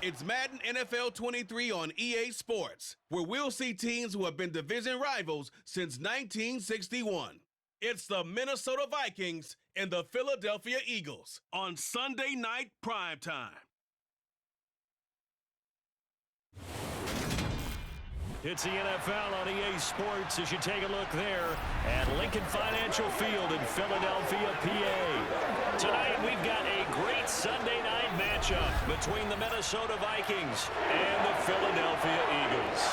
It's Madden NFL 23 on EA Sports, where we'll see teams who have been division rivals since 1961. It's the Minnesota Vikings and the Philadelphia Eagles on Sunday Night Primetime. It's the NFL on EA Sports as you take a look there at Lincoln Financial Field in Philadelphia, PA. Tonight we've got a great Sunday night matchup between the Minnesota Vikings and the Philadelphia Eagles.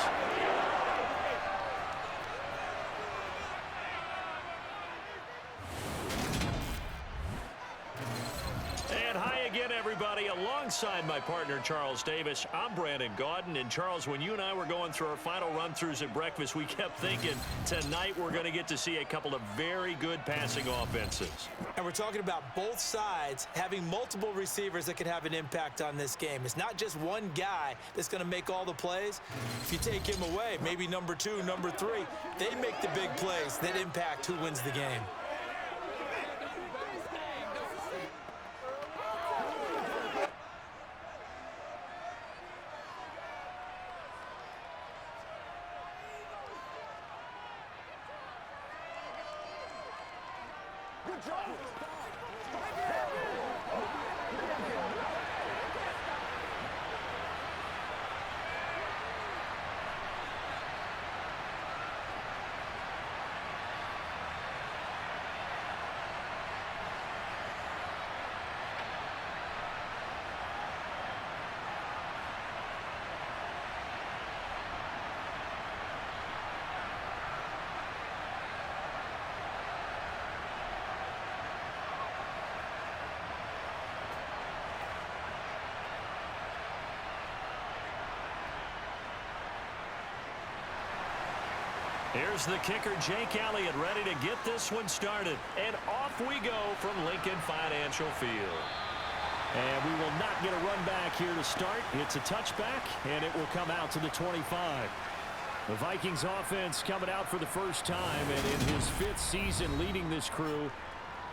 And hi again, everybody. Alongside my partner, Charles Davis, I'm Brandon Gaudin. And, Charles, when you and I were going through our final run-throughs at breakfast, we kept thinking tonight we're going to get to see a couple of very good passing offenses. And we're talking about both sides having multiple receivers that can have an impact on this game. It's not just one guy that's going to make all the plays. If you take him away, maybe number 2, number 3, they make the big plays that impact who wins the game. Here's the kicker, Jake Elliott, ready to get this one started. And off we go from Lincoln Financial Field. And we will not get a run back here to start. It's a touchback, and it will come out to the 25. The Vikings offense coming out for the first time, and in his 5th season leading this crew,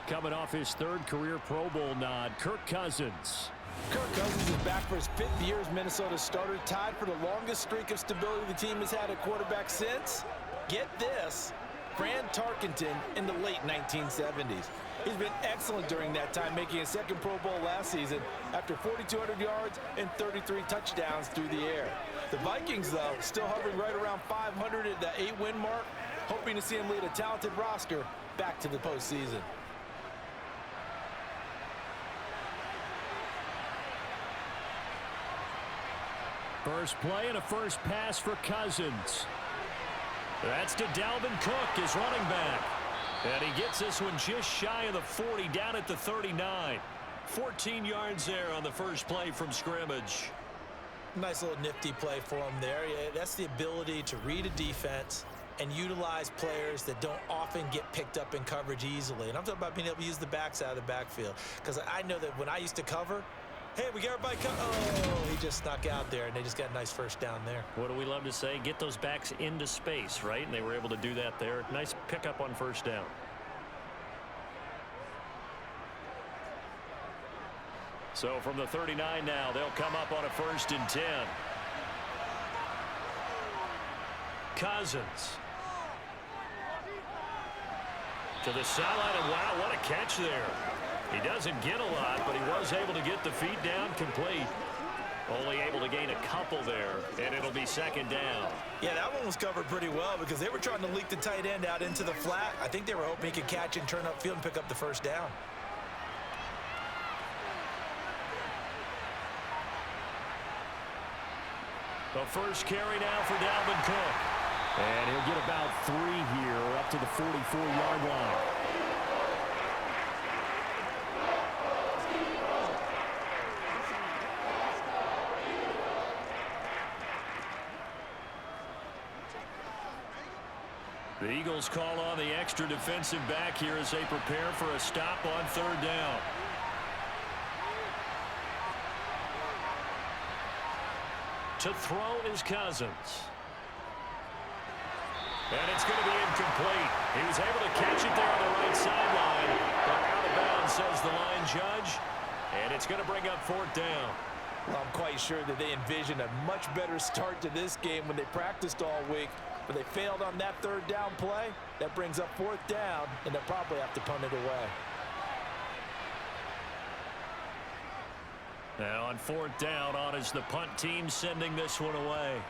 coming off his 3rd career Pro Bowl nod, Kirk Cousins. Kirk Cousins is back for his 5th year as Minnesota starter, tied for the longest streak of stability the team has had at quarterback since, get this, Fran Tarkenton in the late 1970s. He's been excellent during that time, making a 2nd Pro Bowl last season after 4,200 yards and 33 touchdowns through the air. The Vikings, though, still hovering right around 500 at the 8-win mark, hoping to see him lead a talented roster back to the postseason. First play and a first pass for Cousins. That's to Dalvin Cook, his running back. And he gets this one just shy of the 40, down at the 39. 14 yards there on the first play from scrimmage. Nice little nifty play for him there. Yeah, that's the ability to read a defense and utilize players that don't often get picked up in coverage easily. And I'm talking about being able to use the backs out of the backfield. Because I know that when I used to cover, hey, we got everybody covered. Oh, he just snuck out there, and they just got a nice first down there. What do we love to say? Get those backs into space, right? And they were able to do that there. Nice pickup on first down. So from the 39 now, they'll come up on a 1st and 10. Cousins. To the sideline, and wow, what a catch there. He doesn't get a lot, but he was able to get the feet down complete. Only able to gain a couple there, and it'll be 2nd down. Yeah, that one was covered pretty well because they were trying to leak the tight end out into the flat. I think they were hoping he could catch and turn upfield and pick up the first down. The first carry now for Dalvin Cook. And he'll get about 3 here up to the 44-yard line. The Eagles call on the extra defensive back here as they prepare for a stop on 3rd down. To throw is Cousins. And it's going to be incomplete. He was able to catch it there on the right sideline, but out of bounds, says the line judge. And it's going to bring up 4th down. Well, I'm quite sure that they envisioned a much better start to this game when they practiced all week, but they failed on that third down play. That brings up fourth down, and they'll probably have to punt it away. Now on fourth down, on is the punt team sending this one away.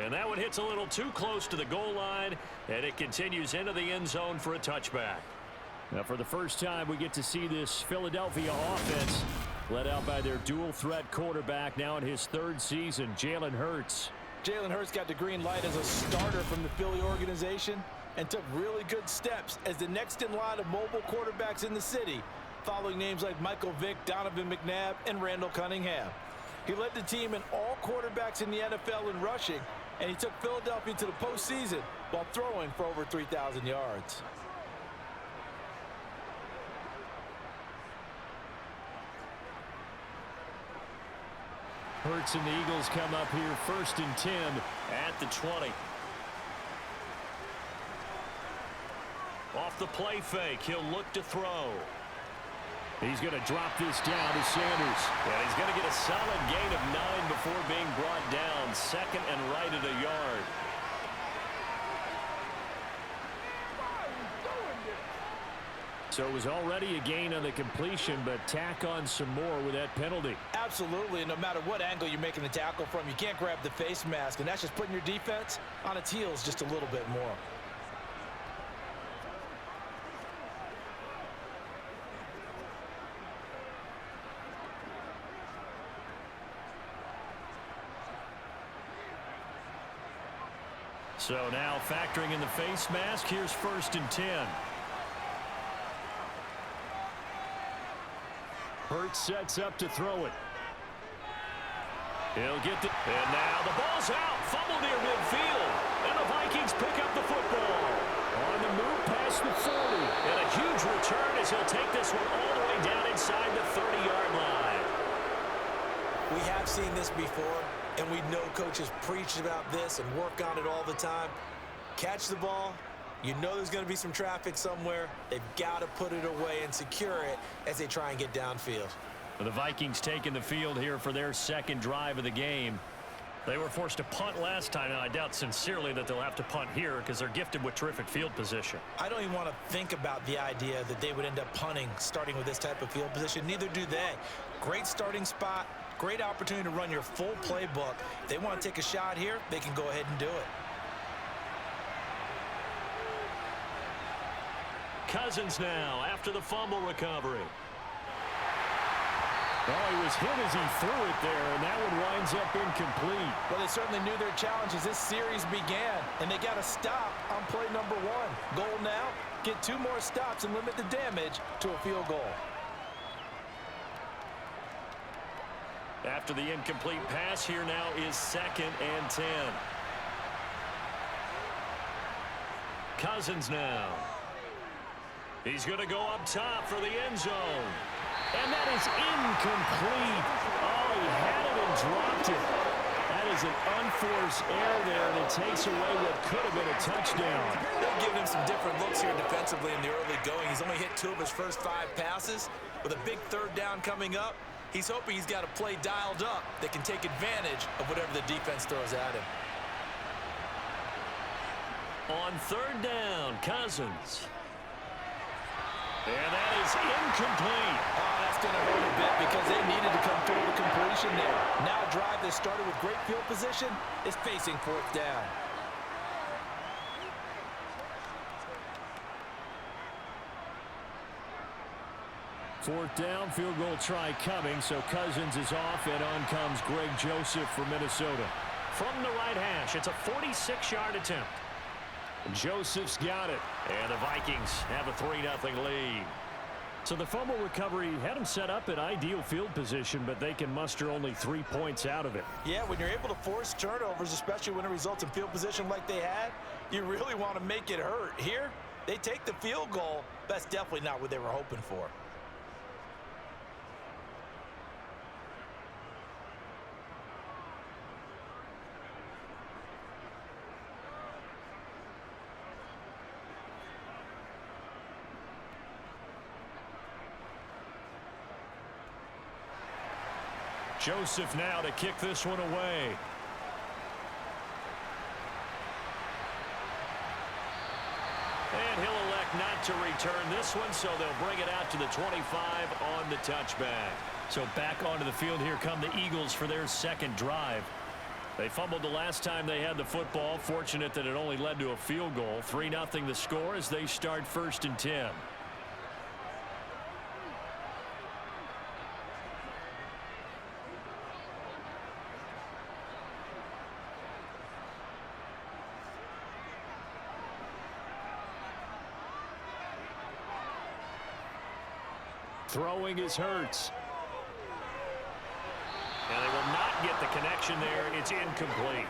And that one hits a little too close to the goal line, and it continues into the end zone for a touchback. Now for the first time, we get to see this Philadelphia offense led out by their dual-threat quarterback now in his third season, Jalen Hurts. Jalen Hurts got the green light as a starter from the Philly organization and took really good steps as the next in line of mobile quarterbacks in the city, following names like Michael Vick, Donovan McNabb, and Randall Cunningham. He led the team in all quarterbacks in the NFL in rushing, and he took Philadelphia to the postseason while throwing for over 3,000 yards. Hurts and the Eagles come up here first and 10 at the 20. Off the play fake, he'll look to throw. He's going to drop this down to Sanders. And he's going to get a solid gain of 9 before being brought down. Second and right at a yard. So it was already a gain on the completion, but tack on some more with that penalty. Absolutely. No matter what angle you're making the tackle from, you can't grab the face mask, and that's just putting your defense on its heels just a little bit more. So now factoring in the face mask, here's first and 10. Hurts sets up to throw it. He'll get the... And now the ball's out. Fumble near midfield. And the Vikings pick up the football. On the move past the 40. And a huge return as he'll take this one all the way down inside the 30-yard line. We have seen this before, and we know coaches preach about this and work on it all the time. Catch the ball. You know there's going to be some traffic somewhere. They've got to put it away and secure it as they try and get downfield. The Vikings taking the field here for their second drive of the game. They were forced to punt last time, and I doubt sincerely that they'll have to punt here because they're gifted with terrific field position. I don't even want to think about the idea that they would end up punting starting with this type of field position. Neither do they. Great starting spot, great opportunity to run your full playbook. If they want to take a shot here, they can go ahead and do it. Cousins now after the fumble recovery. Oh, he was hit as he threw it there, and that one winds up incomplete. Well, they certainly knew their challenge as this series began, and they got to stop on play number 1. Goal now, get 2 more stops and limit the damage to a field goal. After the incomplete pass, here now is second and 10. Cousins now. He's going to go up top for the end zone. And that is incomplete. Oh, he had it and dropped it. That is an unforced error there, and it takes away what could have been a touchdown. They're giving him some different looks here defensively in the early going. He's only hit 2 of his first 5 passes. With a big third down coming up, he's hoping he's got a play dialed up that can take advantage of whatever the defense throws at him. On third down, Cousins. And that is incomplete. Oh, that's going to hurt a bit because they needed to come through the completion there. Now a drive that started with great field position is facing fourth down. Fourth down, field goal try coming, so Cousins is off, and on comes Greg Joseph for Minnesota. From the right hash, it's a 46-yard attempt. Joseph's got it, and the Vikings have a 3-0 lead. So the fumble recovery had them set up in ideal field position, but they can muster only 3 points out of it. Yeah, when you're able to force turnovers, especially when it results in field position like they had, you really want to make it hurt. Here, they take the field goal. That's definitely not what they were hoping for. Joseph now to kick this one away. And he'll elect not to return this one, so they'll bring it out to the 25 on the touchback. So back onto the field here come the Eagles for their second drive. They fumbled the last time they had the football. Fortunate that it only led to a field goal. 3-0 the score as they start 1st and 10. Throwing is Hurts. And they will not get the connection there. It's incomplete.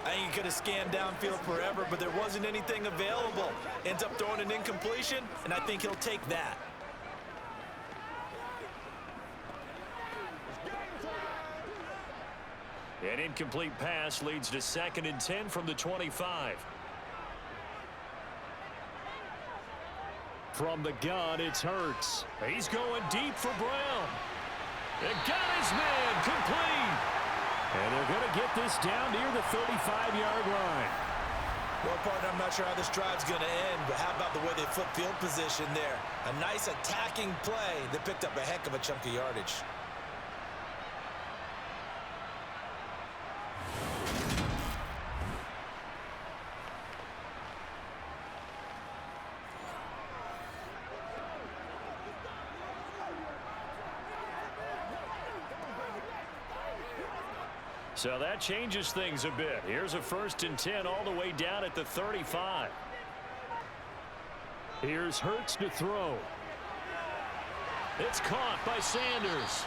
I think he could have scanned downfield forever, but there wasn't anything available. Ends up throwing an incompletion, and I think he'll take that. An incomplete pass leads to 2nd and 10 from the 25. From the gun, it's Hurts. He's going deep for Brown. And got his man complete. And they're going to get this down near the 35-yard line. Well, partner, I'm not sure how this drive's going to end, but how about the way they flip field position there? A nice attacking play that picked up a heck of a chunk of yardage. So that changes things a bit. Here's a 1st and 10 all the way down at the 35. Here's Hurts to throw. It's caught by Sanders.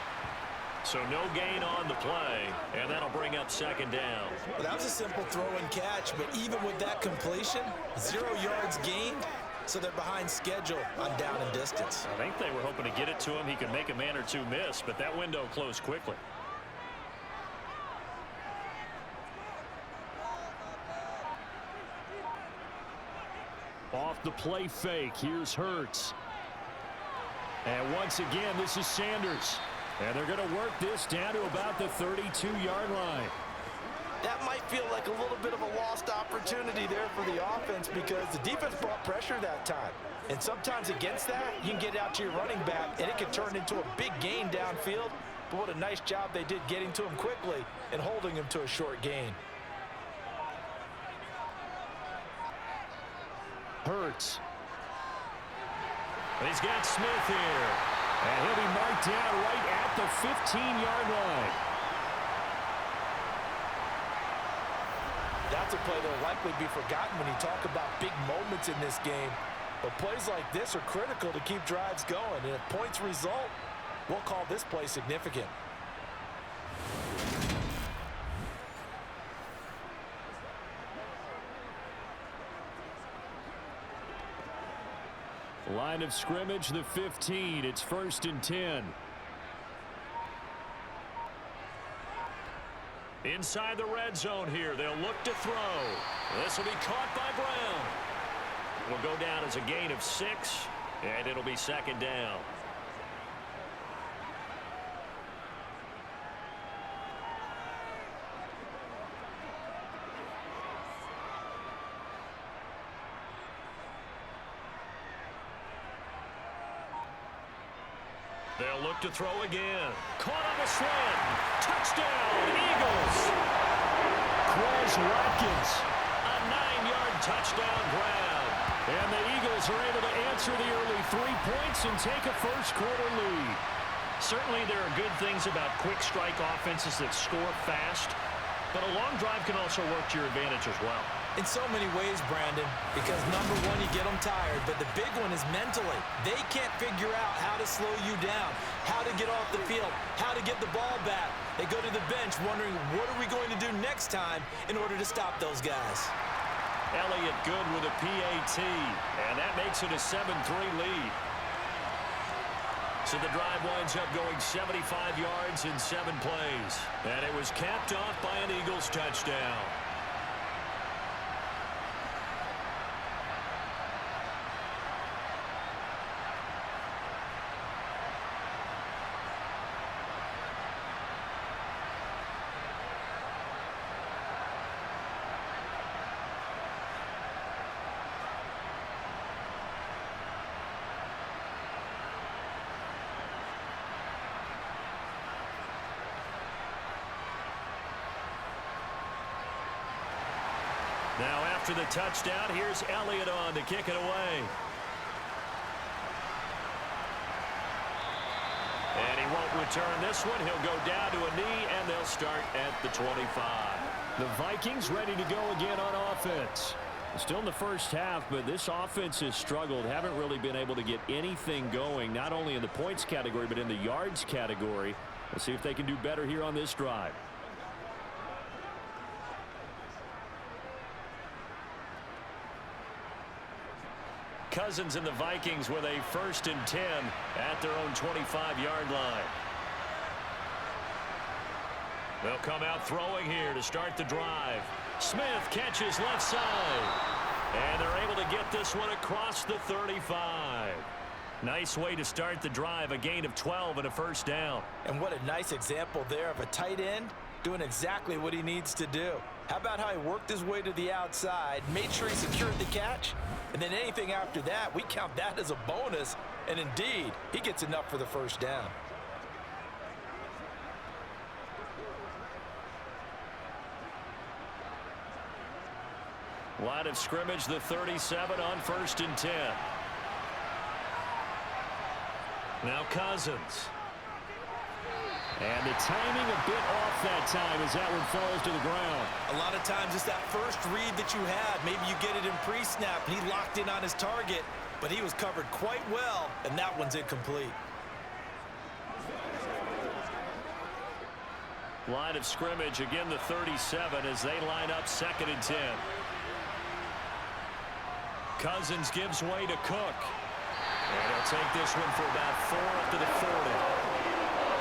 So no gain on the play, and that'll bring up 2nd down. Well, that was a simple throw and catch, but even with that completion, 0 yards gained, so they're behind schedule on down and distance. I think they were hoping to get it to him. He could make a man or two miss, but that window closed quickly. Off the play fake, here's Hurts. And once again, this is Sanders. And they're going to work this down to about the 32-yard line. That might feel like a little bit of a lost opportunity there for the offense because the defense brought pressure that time. And sometimes against that, you can get out to your running back, and it can turn into a big gain downfield. But what a nice job they did getting to him quickly and holding him to a short gain. Hurts. He's got Smith here. And he'll be marked down right at the 15-yard line. That's a play that will likely be forgotten when you talk about big moments in this game. But plays like this are critical to keep drives going. And if points result, we'll call this play significant. Line of scrimmage, the 15. It's 1st and 10. Inside the red zone here. They'll look to throw. This will be caught by Brown. It'll go down as a gain of 6, and it'll be 2nd down. They'll look to throw again. Caught on a slant. Touchdown, Eagles. Quez Watkins. A 9-yard touchdown grab. And the Eagles are able to answer the early 3 points and take a first-quarter lead. Certainly there are good things about quick strike offenses that score fast, but a long drive can also work to your advantage as well. In so many ways, Brandon, because number one, you get them tired, but the big one is mentally. They can't figure out how to slow you down, how to get off the field, how to get the ball back. They go to the bench wondering, what are we going to do next time in order to stop those guys? Elliott good with a PAT, and that makes it a 7-3 lead. So the drive winds up going 75 yards in 7 plays, and it was capped off by an Eagles touchdown. Now after the touchdown, here's Elliott on to kick it away. And he won't return this one. He'll go down to a knee, and they'll start at the 25. The Vikings ready to go again on offense. Still in the first half, but this offense has struggled. Haven't really been able to get anything going, not only in the points category, but in the yards category. Let's see if they can do better here on this drive. Cousins and the Vikings with a 1st and 10 at their own 25-yard line. They'll come out throwing here to start the drive. Smith catches left side. And they're able to get this one across the 35. Nice way to start the drive, a gain of 12 and a 1st down. And what a nice example there of a tight end doing exactly what he needs to do. How about how he worked his way to the outside, made sure he secured the catch, and then anything after that, we count that as a bonus. And indeed, he gets enough for the 1st down. Line of scrimmage, the 37 on 1st and 10. Now Cousins. And the timing a bit off that time as that one falls to the ground. A lot of times it's that first read that you have. Maybe you get it in pre-snap, and he locked in on his target, but he was covered quite well, and that one's incomplete. Line of scrimmage, again the 37 as they line up 2nd and 10. Cousins gives way to Cook. And he'll take this one for about 4 up to the 40.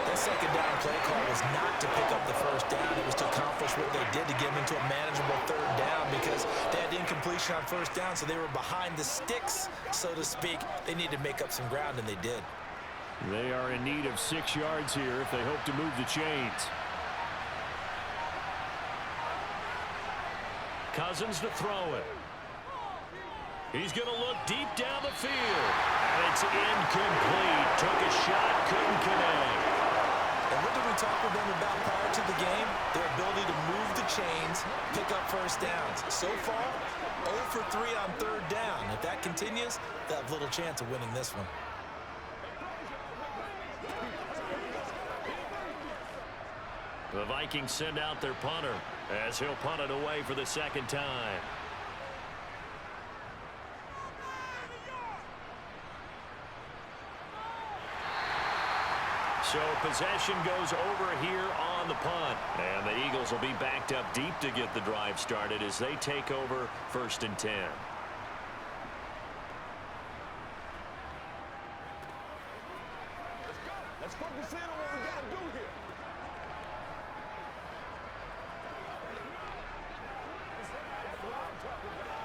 That 2nd down play call was not to pick up the 1st down. It was to accomplish what they did to get them into a manageable 3rd down because they had incompletion on 1st down, so they were behind the sticks, so to speak. They needed to make up some ground, and they did. They are in need of 6 yards here if they hope to move the chains. Cousins to throw it. He's going to look deep down the field. And it's incomplete. Took a shot, couldn't connect. And what did we talk with them about prior to the game? Their ability to move the chains, pick up 1st downs. So far, 0 for 3 on 3rd down. If that continues, they'll have little chance of winning this one. The Vikings send out their punter as he'll punt it away for the 2nd time. So possession goes over here on the punt. And the Eagles will be backed up deep to get the drive started as they take over 1st and 10. Let's focus in on what we got to do here. That's what I'm talking about.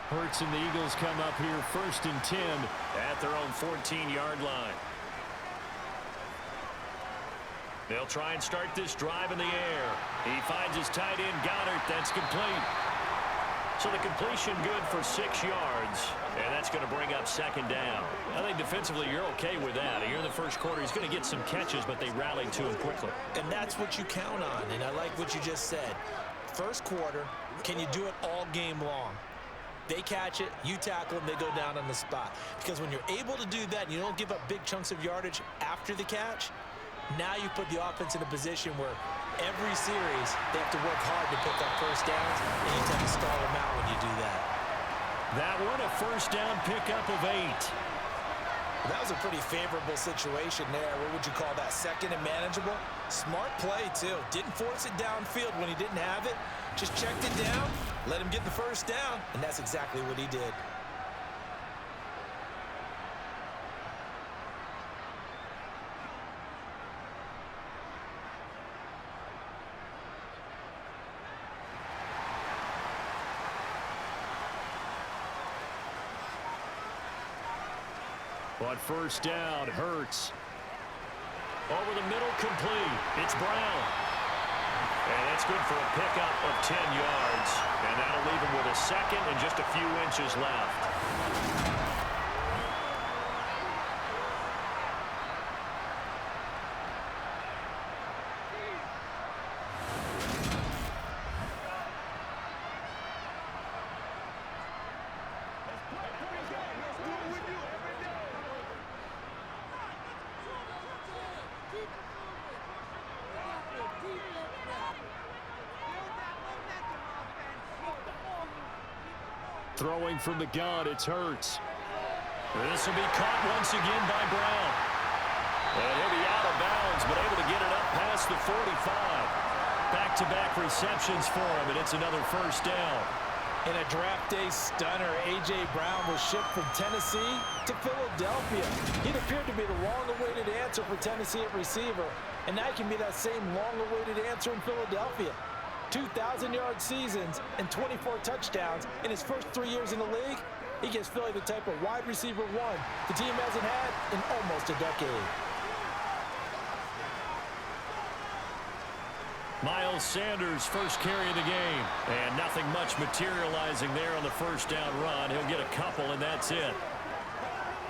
Hurts and the Eagles come up here 1st and 10 at their own 14-yard line. They'll try and start this drive in the air. He finds his tight end, Goddard. That's complete. So the completion good for 6 yards, and that's going to bring up 2nd down. I think defensively you're okay with that. Here in the 1st quarter, he's going to get some catches, but they rallied to him quickly. And that's what you count on, and I like what you just said. 1st quarter, can you do it all game long? They catch it, you tackle them, they go down on the spot. Because when you're able to do that and you don't give up big chunks of yardage after the catch, now you put the offense in a position where every series they have to work hard to pick up 1st downs, and you tend to stall them out when you do that. That one, a 1st down pickup of 8. Well, that was a pretty favorable situation there. What would you call that? 2nd and manageable? Smart play, too. Didn't force it downfield when he didn't have it. Just checked it down, let him get the 1st down, and that's exactly what he did. But 1st down, Hurts. Over the middle, complete. It's Brown. And that's good for a pickup of 10 yards. And that'll leave him with a 2nd and just a few inches left. Throwing from the gun, it's Hurts. This will be caught once again by Brown. And he'll be out of bounds, but able to get it up past the 45. Back-to-back receptions for him, and it's another first down. In a draft day stunner, A.J. Brown was shipped from Tennessee to Philadelphia. He'd appeared to be the long-awaited answer for Tennessee at receiver, and that can be that same long-awaited answer in Philadelphia. 2,000-yard seasons and 24 touchdowns in his first 3 years in the league. He gives Philly the type of wide receiver one the team hasn't had in almost a decade. Miles Sanders, first carry of the game. And nothing much materializing there on the first down run. He'll get a couple, and that's it.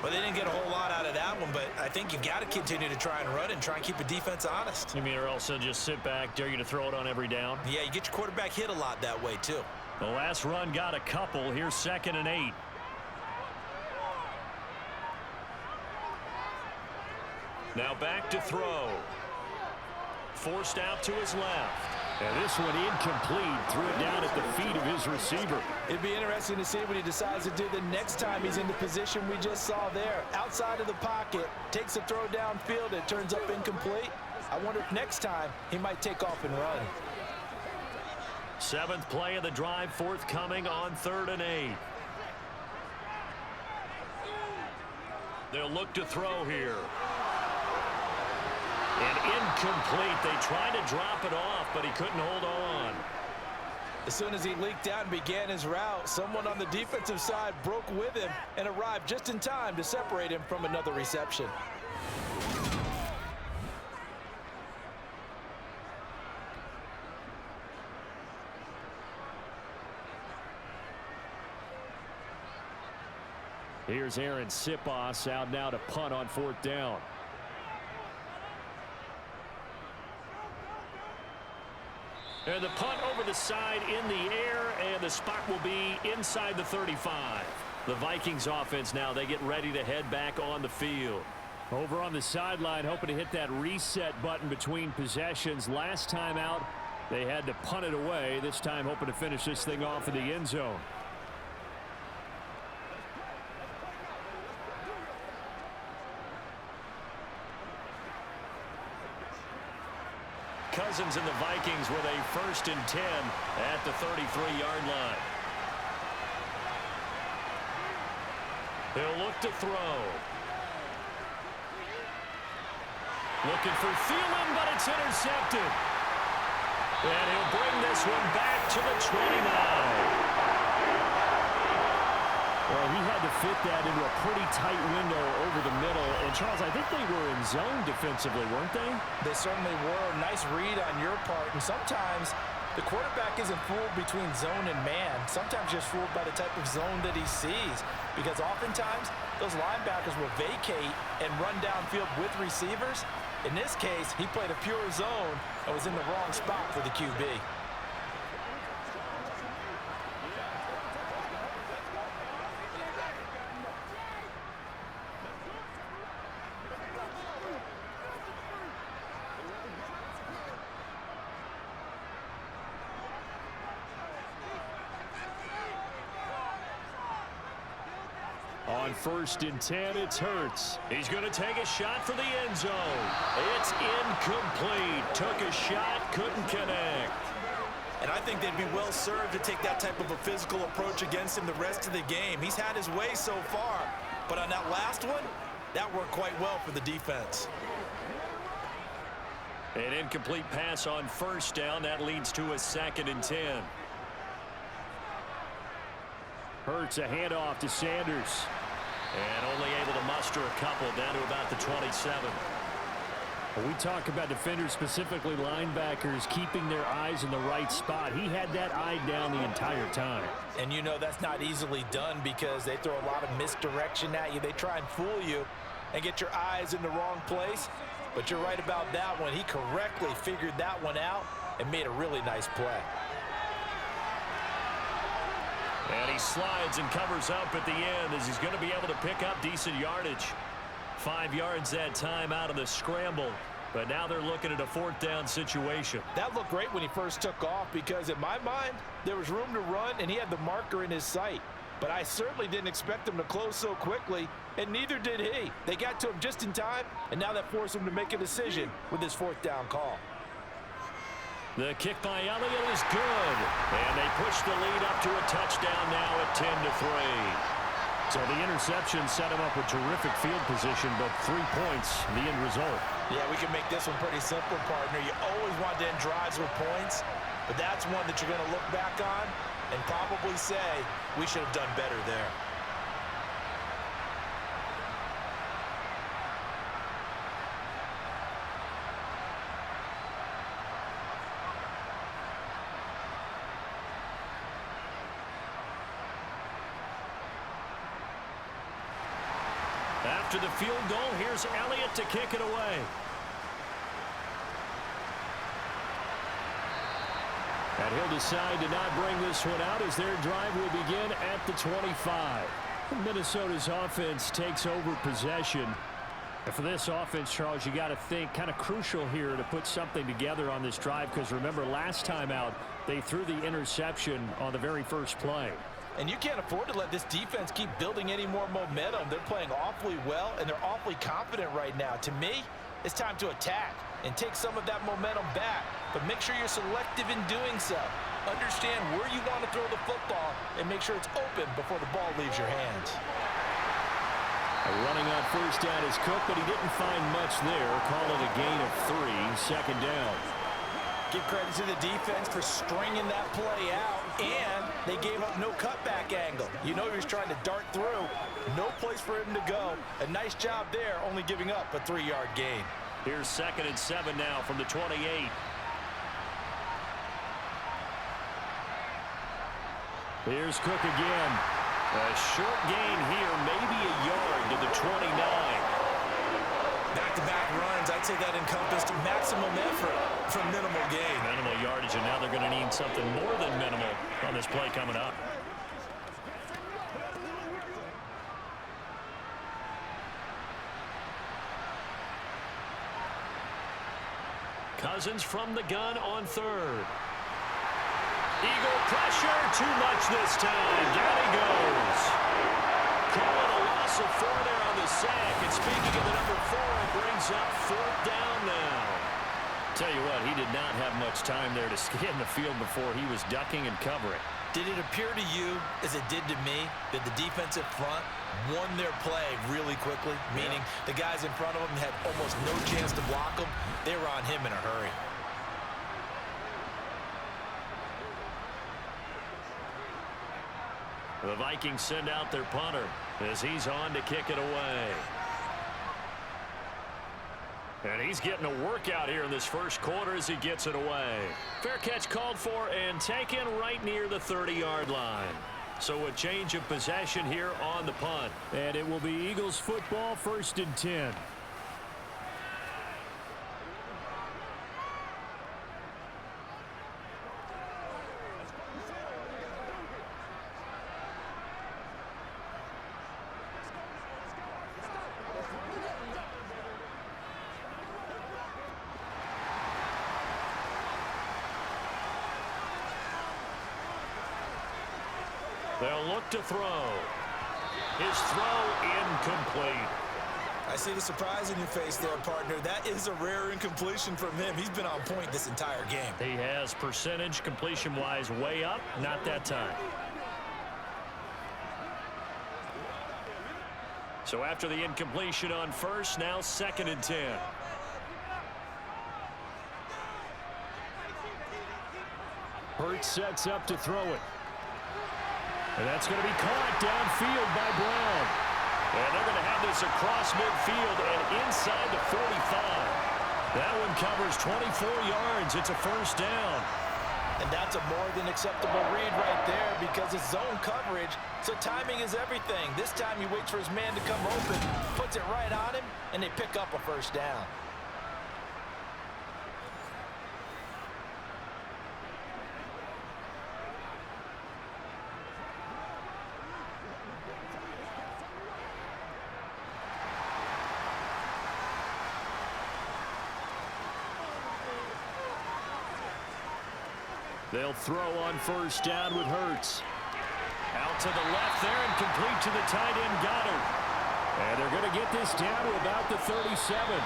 Well, they didn't get a whole lot out of that one, but I think you've got to continue to try and run and try and keep the defense honest. You mean or else they'll just sit back, dare you to throw it on every down? Yeah, you get your quarterback hit a lot that way, too. The last run got a couple. Here's 2nd and 8. Now back to throw. Forced out to his left. And this one incomplete. Threw it down at the feet of his receiver. It'd be interesting to see what he decides to do the next time he's in the position we just saw there. Outside of the pocket, takes a throw downfield, it turns up incomplete. I wonder if next time he might take off and run. 7th play of the drive forthcoming on 3rd and 8. They'll look to throw here. And incomplete. They tried to drop it off, but he couldn't hold on. As soon as he leaked out and began his route, someone on the defensive side broke with him and arrived just in time to separate him from another reception. Here's Aaron Sipos out now to punt on 4th down. And the punt over the side in the air, and the spot will be inside the 35. The Vikings offense now, they get ready to head back on the field. Over on the sideline, hoping to hit that reset button between possessions. Last time out, they had to punt it away. This time hoping to finish this thing off in the end zone. Cousins and the Vikings with a 1st and 10 at the 33-yard line. They'll look to throw. Looking for Thielen, but it's intercepted. And he'll bring this one back to the 29. Well, he had to fit that into a pretty tight window over the middle. And, Charles, I think they were in zone defensively, weren't they? They certainly were. Nice read on your part. And sometimes the quarterback isn't fooled between zone and man. Sometimes just fooled by the type of zone that he sees. Because oftentimes those linebackers will vacate and run downfield with receivers. In this case, he played a pure zone and was in the wrong spot for the QB. On 1st and 10, it's Hurts. He's going to take a shot for the end zone. It's incomplete. Took a shot, couldn't connect. And I think they'd be well served to take that type of a physical approach against him the rest of the game. He's had his way so far, but on that last one, that worked quite well for the defense. An incomplete pass on 1st down. That leads to a 2nd and 10. Hurts a handoff to Sanders. And only able to muster a couple down to about the 27. When we talk about defenders, specifically linebackers, keeping their eyes in the right spot. He had that eye down the entire time. And you know that's not easily done because they throw a lot of misdirection at you. They try and fool you and get your eyes in the wrong place. But you're right about that one. He correctly figured that one out and made a really nice play. And he slides and covers up at the end as he's going to be able to pick up decent yardage. 5 yards that time out of the scramble. But now they're looking at a 4th down situation. That looked great when he first took off because in my mind, there was room to run and he had the marker in his sight. but I certainly didn't expect them to close so quickly, and neither did he. They got to him just in time, and now that forced him to make a decision with his fourth down call. The kick by Elliott is good, and they push the lead up to a touchdown now at 10-3. So the interception set him up with terrific field position, but 3 points, the end result. Yeah, we can make this one pretty simple, partner. You always want to end drives with points, but that's one that you're going to look back on and probably say, we should have done better there. After the field goal, here's Elliott to kick it away. And he'll decide to not bring this one out as their drive will begin at the 25. Minnesota's offense takes over possession. And for this offense, Charles, you got to think kind of crucial here to put something together on this drive, because remember last time out they threw the interception on the very first play. And you can't afford to let this defense keep building any more momentum. They're playing awfully well, and they're awfully confident right now. To me, it's time to attack and take some of that momentum back. But make sure you're selective in doing so. Understand where you want to throw the football and make sure it's open before the ball leaves your hands. Running on first down is Cook, but he didn't find much there. Call it a gain of 3, second down. Give credit to the defense for stringing that play out, and they gave up no cutback angle. You know he was trying to dart through. No place for him to go. A nice job there, only giving up a 3-yard gain. Here's 2nd and 7 now from the 28. Here's Cook again. A short gain here, maybe a yard to the 29. Back-to-back runs, I'd say that encompassed maximum effort for minimal gain. Minimal yardage, and now they're going to need something more than minimal on this play coming up. Cousins from the gun on 3rd. Eagle pressure, too much this time. Down he goes. Calling a loss of 4 there on the sack. And speaking of the number 4, it brings up 4th down now. Tell you what, he did not have much time there to scan the field before he was ducking and covering. Did it appear to you, as it did to me, that the defensive front won their play really quickly? Meaning the guys in front of them had almost no chance to block them. They were on him in a hurry. The Vikings send out their punter as he's on to kick it away. And he's getting a workout here in this first quarter as he gets it away. Fair catch called for and taken right near the 30-yard line. So a change of possession here on the punt. And it will be Eagles football, 1st and 10. They'll look to throw. His throw incomplete. I see the surprise in your face there, partner. That is a rare incompletion from him. He's been on point this entire game. He has percentage completion-wise way up. Not that time. So after the incompletion on 1st, now 2nd and 10. Hurts sets up to throw it. And that's going to be caught downfield by Brown. And they're going to have this across midfield and inside the 45. That one covers 24 yards. It's a 1st down. And that's a more than acceptable read right there because it's zone coverage, so timing is everything. This time he waits for his man to come open, puts it right on him, and they pick up a 1st down. They'll throw on 1st down with Hurts. Out to the left there and complete to the tight end Goddard. And they're going to get this down to about the 37.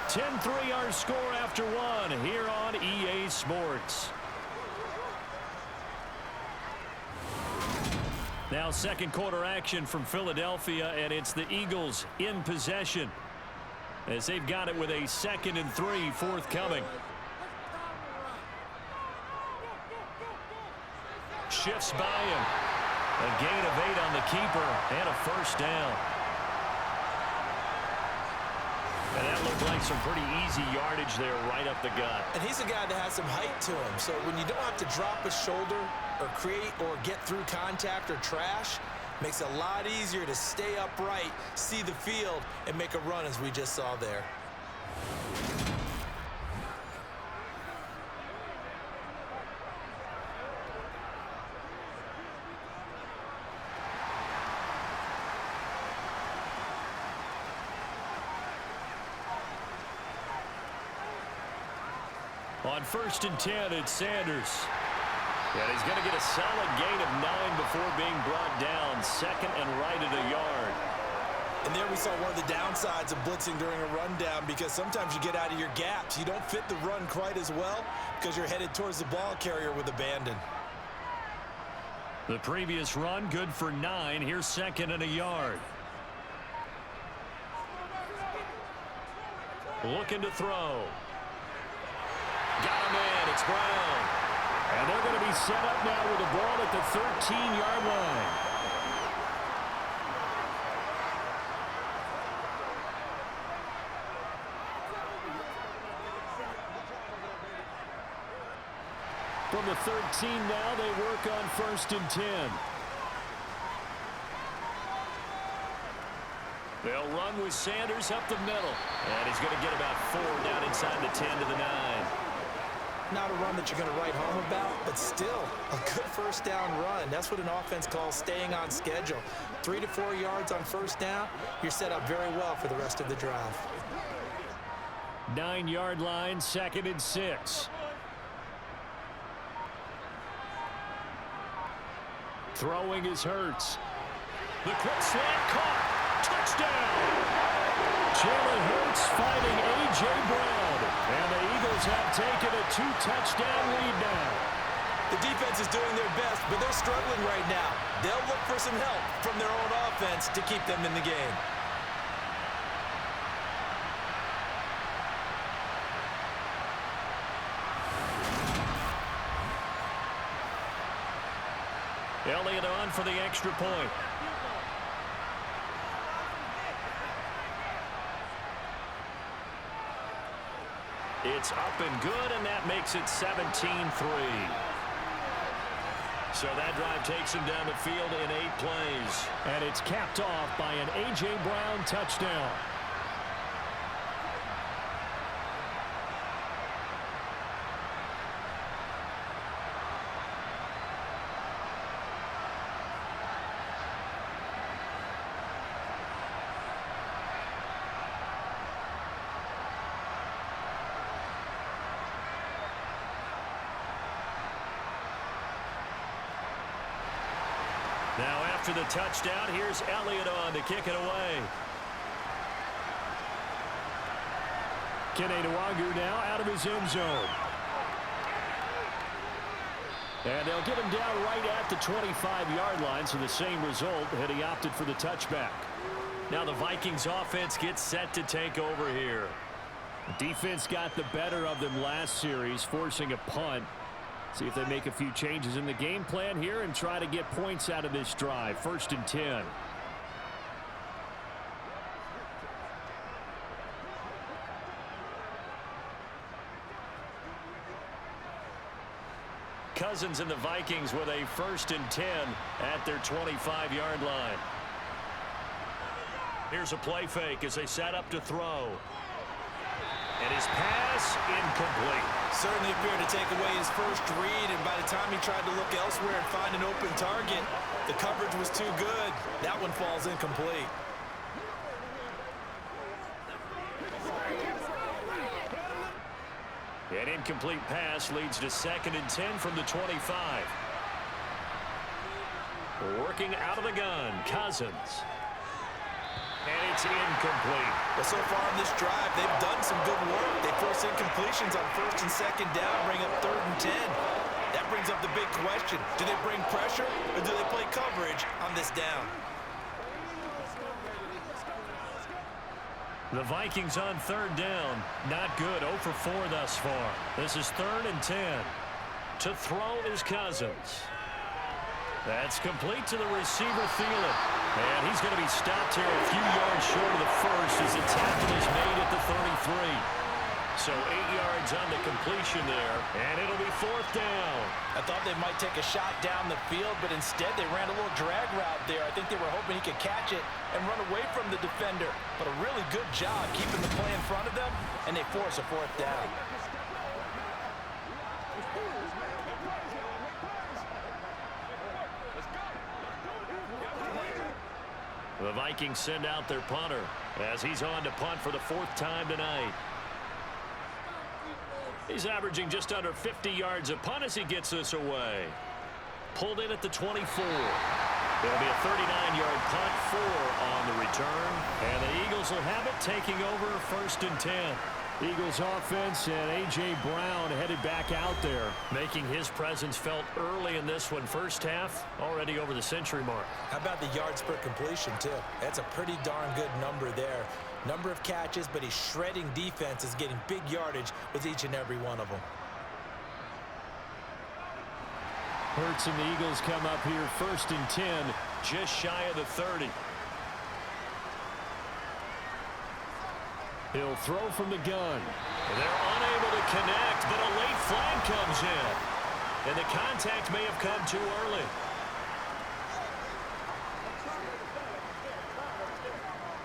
10-3 our score after one here on EA Sports. Now second quarter action from Philadelphia, and it's the Eagles in possession as they've got it with a 2nd and 3 forthcoming. Shifts by him. A gain of 8 on the keeper and a first down. And that looked like some pretty easy yardage there right up the gut. And he's a guy that has some height to him. So when you don't have to drop a shoulder or create or get through contact or trash, makes it a lot easier to stay upright, see the field, and make a run as we just saw there. On 1st and 10, it's Sanders. And he's going to get a solid gain of 9 before being brought down. 2nd and right at a yard. And there we saw one of the downsides of blitzing during a rundown, because sometimes you get out of your gaps. You don't fit the run quite as well because you're headed towards the ball carrier with abandon. The previous run good for 9. Here's 2nd and a yard. Looking to throw. Got him in. It's Brown. And they're going to be set up now with the ball at the 13-yard line. From the 13 now, they work on 1st and 10. They'll run with Sanders up the middle. And he's going to get about 4 down inside the 10 to the 9. Not a run that you're going to write home about, but still a good first down run. That's what an offense calls staying on schedule. 3 to 4 yards on first down, you're set up very well for the rest of the drive. 9-yard line, 2nd and 6. Throwing is Hurts. The quick slant caught. Touchdown! Jalen Hurts fighting A.J. Brown. And the Eagles have taken a 2-touchdown lead now. The defense is doing their best, but they're struggling right now. They'll look for some help from their own offense to keep them in the game. Elliott on for the extra point. It's up and good, and that makes it 17-3. So that drive takes him down the field in 8 plays. And it's capped off by an A.J. Brown touchdown. Now after the touchdown, here's Elliott on to kick it away. Kene Nwangwu now out of his end zone. And they'll get him down right at the 25-yard line, so the same result had he opted for the touchback. Now the Vikings offense gets set to take over here. The defense got the better of them last series, forcing a punt. See if they make a few changes in the game plan here and try to get points out of this drive. 1st and 10. Cousins and the Vikings with a 1st and 10 at their 25-yard line. Here's a play fake as they set up to throw. And his pass incomplete. Certainly appeared to take away his first read, and by the time he tried to look elsewhere and find an open target, the coverage was too good. That one falls incomplete. An incomplete pass leads to 2nd and 10 from the 25. Working out of the gun, Cousins. And it's incomplete. Well, so far on this drive, they've done some good work. They force incompletions on 1st and 2nd down, bring up 3rd and 10. That brings up the big question. Do they bring pressure or do they play coverage on this down? The Vikings on 3rd down. Not good. 0 for 4 thus far. This is 3rd and 10. To throw is Cousins. That's complete to the receiver, Thielen. And he's going to be stopped here a few yards short of the first as the tackle is made at the 33. So 8 yards on the completion there, and it'll be 4th down. I thought they might take a shot down the field, but instead they ran a little drag route there. I think they were hoping he could catch it and run away from the defender. But a really good job keeping the play in front of them, and they force a 4th down. The Vikings send out their punter as he's on to punt for the 4th time tonight. He's averaging just under 50 yards a punt as he gets this away. Pulled in at the 24. It'll be a 39-yard punt, 4 on the return. And the Eagles will have it, taking over 1st and 10. Eagles offense and A.J. Brown headed back out there, making his presence felt early in this one. First half, already over the century mark. How about the yards per completion, too? That's a pretty darn good number there. Number of catches, but he's shredding defenses, getting big yardage with each and every one of them. Hurts and the Eagles come up here 1st and 10, just shy of the 30. He'll throw from the gun. They're unable to connect, but a late flag comes in. And the contact may have come too early.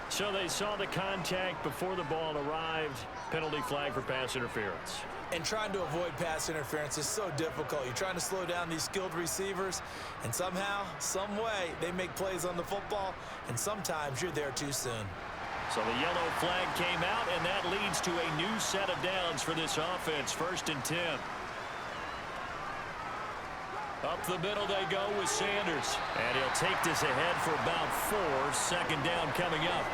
So they saw the contact before the ball arrived. Penalty flag for pass interference. And trying to avoid pass interference is so difficult. You're trying to slow down these skilled receivers, and somehow, some way, they make plays on the football, and sometimes you're there too soon. So the yellow flag came out, and that leads to a new set of downs for this offense. 1st and 10. Up the middle they go with Sanders. And he'll take this ahead for about 4. 2nd down coming up.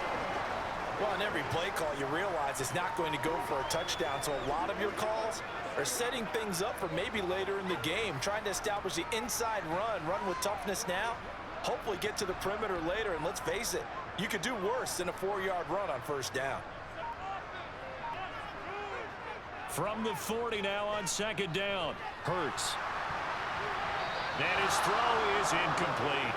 Well, in every play call, you realize it's not going to go for a touchdown. So a lot of your calls are setting things up for maybe later in the game, trying to establish the inside run with toughness now, hopefully get to the perimeter later. And let's face it, you could do worse than a 4-yard run on 1st down. From the 40 now on 2nd down. Hurts. And his throw is incomplete.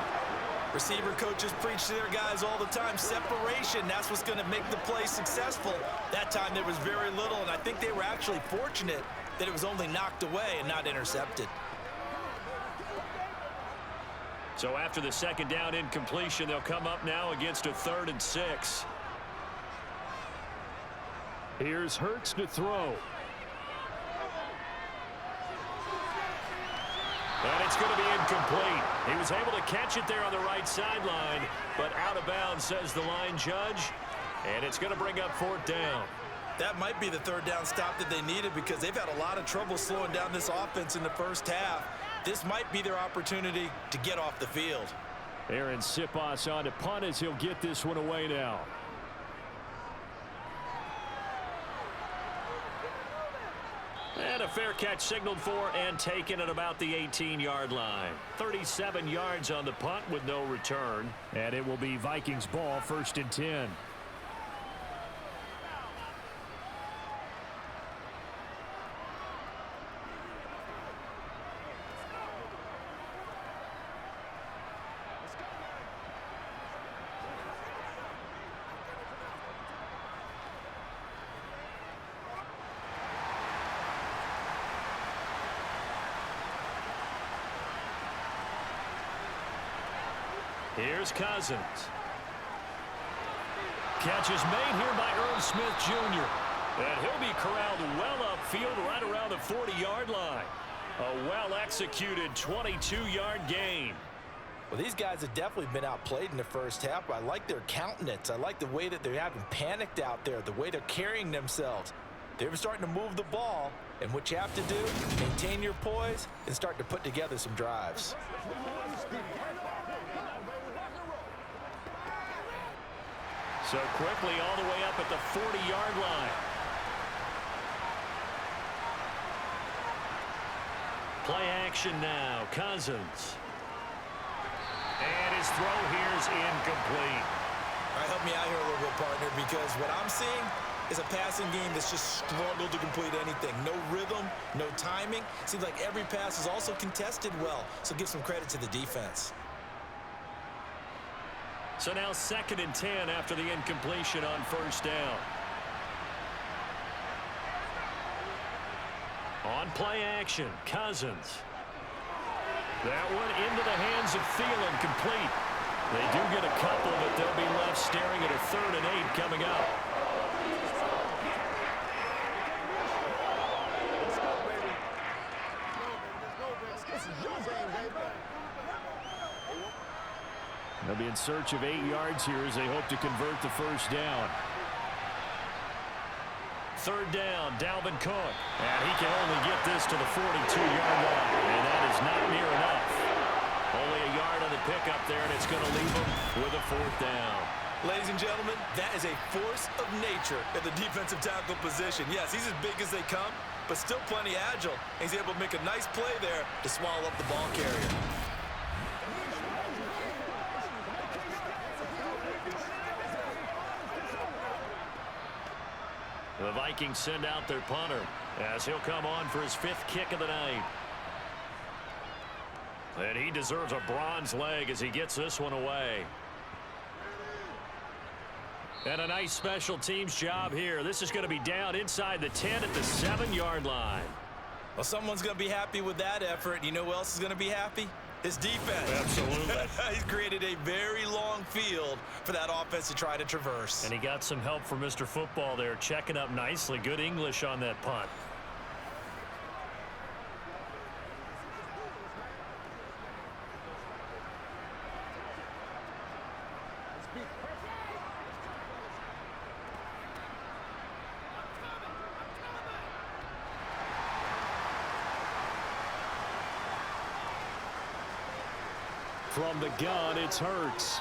Receiver coaches preach to their guys all the time. Separation, that's what's going to make the play successful. That time there was very little, and I think they were actually fortunate that it was only knocked away and not intercepted. So after the 2nd down incompletion, they'll come up now against a 3rd and 6. Here's Hurts to throw. And it's going to be incomplete. He was able to catch it there on the right sideline, but out of bounds, says the line judge. And it's going to bring up 4th down. That might be the 3rd down stop that they needed because they've had a lot of trouble slowing down this offense in the first half. This might be their opportunity to get off the field. Aaron Siposs on to punt as he'll get this one away now. And a fair catch signaled for and taken at about the 18-yard line. 37 yards on the punt with no return. And it will be Vikings ball, 1st and 10. Here's Cousins. Catch is made here by Earl Smith Jr. And he'll be corralled well upfield right around the 40-yard line. A well-executed 22-yard gain. Well, these guys have definitely been outplayed in the first half. I like their countenance. I like the way that they haven't panicked out there, the way they're carrying themselves. They're starting to move the ball, and what you have to do, maintain your poise and start to put together some drives. So quickly all the way up at the 40-yard line. Play action now, Cousins. And his throw here is incomplete. All right, help me out here a little bit, partner, because what I'm seeing is a passing game that's just struggled to complete anything. No rhythm, no timing. Seems like every pass is also contested well, so give some credit to the defense. So now 2nd and 10 after the incompletion on first down. On play action, Cousins. That one into the hands of Thielen, complete. They do get a couple, but they'll be left staring at a 3rd and 8 coming up. They'll be in search of 8 yards here as they hope to convert the first down. 3rd down, Dalvin Cook. And he can only get this to the 42-yard line. And that is not near enough. Only a yard on the pickup there, and it's going to leave him with a 4th down. Ladies and gentlemen, that is a force of nature at the defensive tackle position. Yes, he's as big as they come, but still plenty agile. And he's able to make a nice play there to swallow up the ball carrier. The Vikings send out their punter as he'll come on for his 5th kick of the night. And he deserves a bronze leg as he gets this one away. And a nice special teams job here. This is going to be down inside the 10 at the 7-yard line. Well, someone's going to be happy with that effort. You know who else is going to be happy? His defense. Absolutely. He's created a very long field for that offense to try to traverse. And he got some help from Mr. Football there, checking up nicely. Good English on that punt. From the gun, it's Hurts.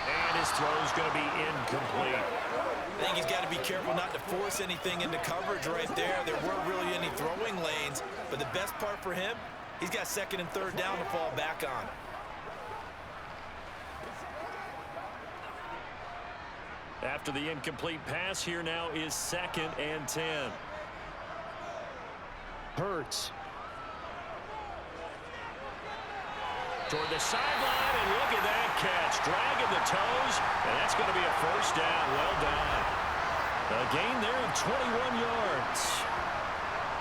And his throw's going to be incomplete. I think he's got to be careful not to force anything into coverage right there. There weren't really any throwing lanes, but the best part for him, he's got 2nd and 3rd down to fall back on. After the incomplete pass, here now is 2nd and 10. Hurts. Toward the sideline, and look at that catch. Dragging the toes, and that's going to be a 1st down. Well done. A gain there of 21 yards.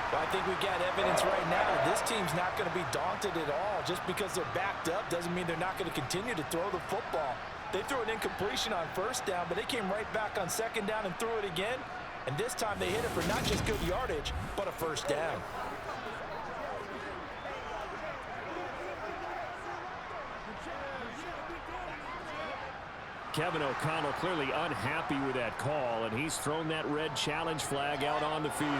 Well, I think we've got evidence right now that this team's not going to be daunted at all. Just because they're backed up doesn't mean they're not going to continue to throw the football. They threw an incompletion on 1st down, but they came right back on 2nd down and threw it again. And this time they hit it for not just good yardage, but a 1st down. Kevin O'Connell clearly unhappy with that call, and he's thrown that red challenge flag out on the field.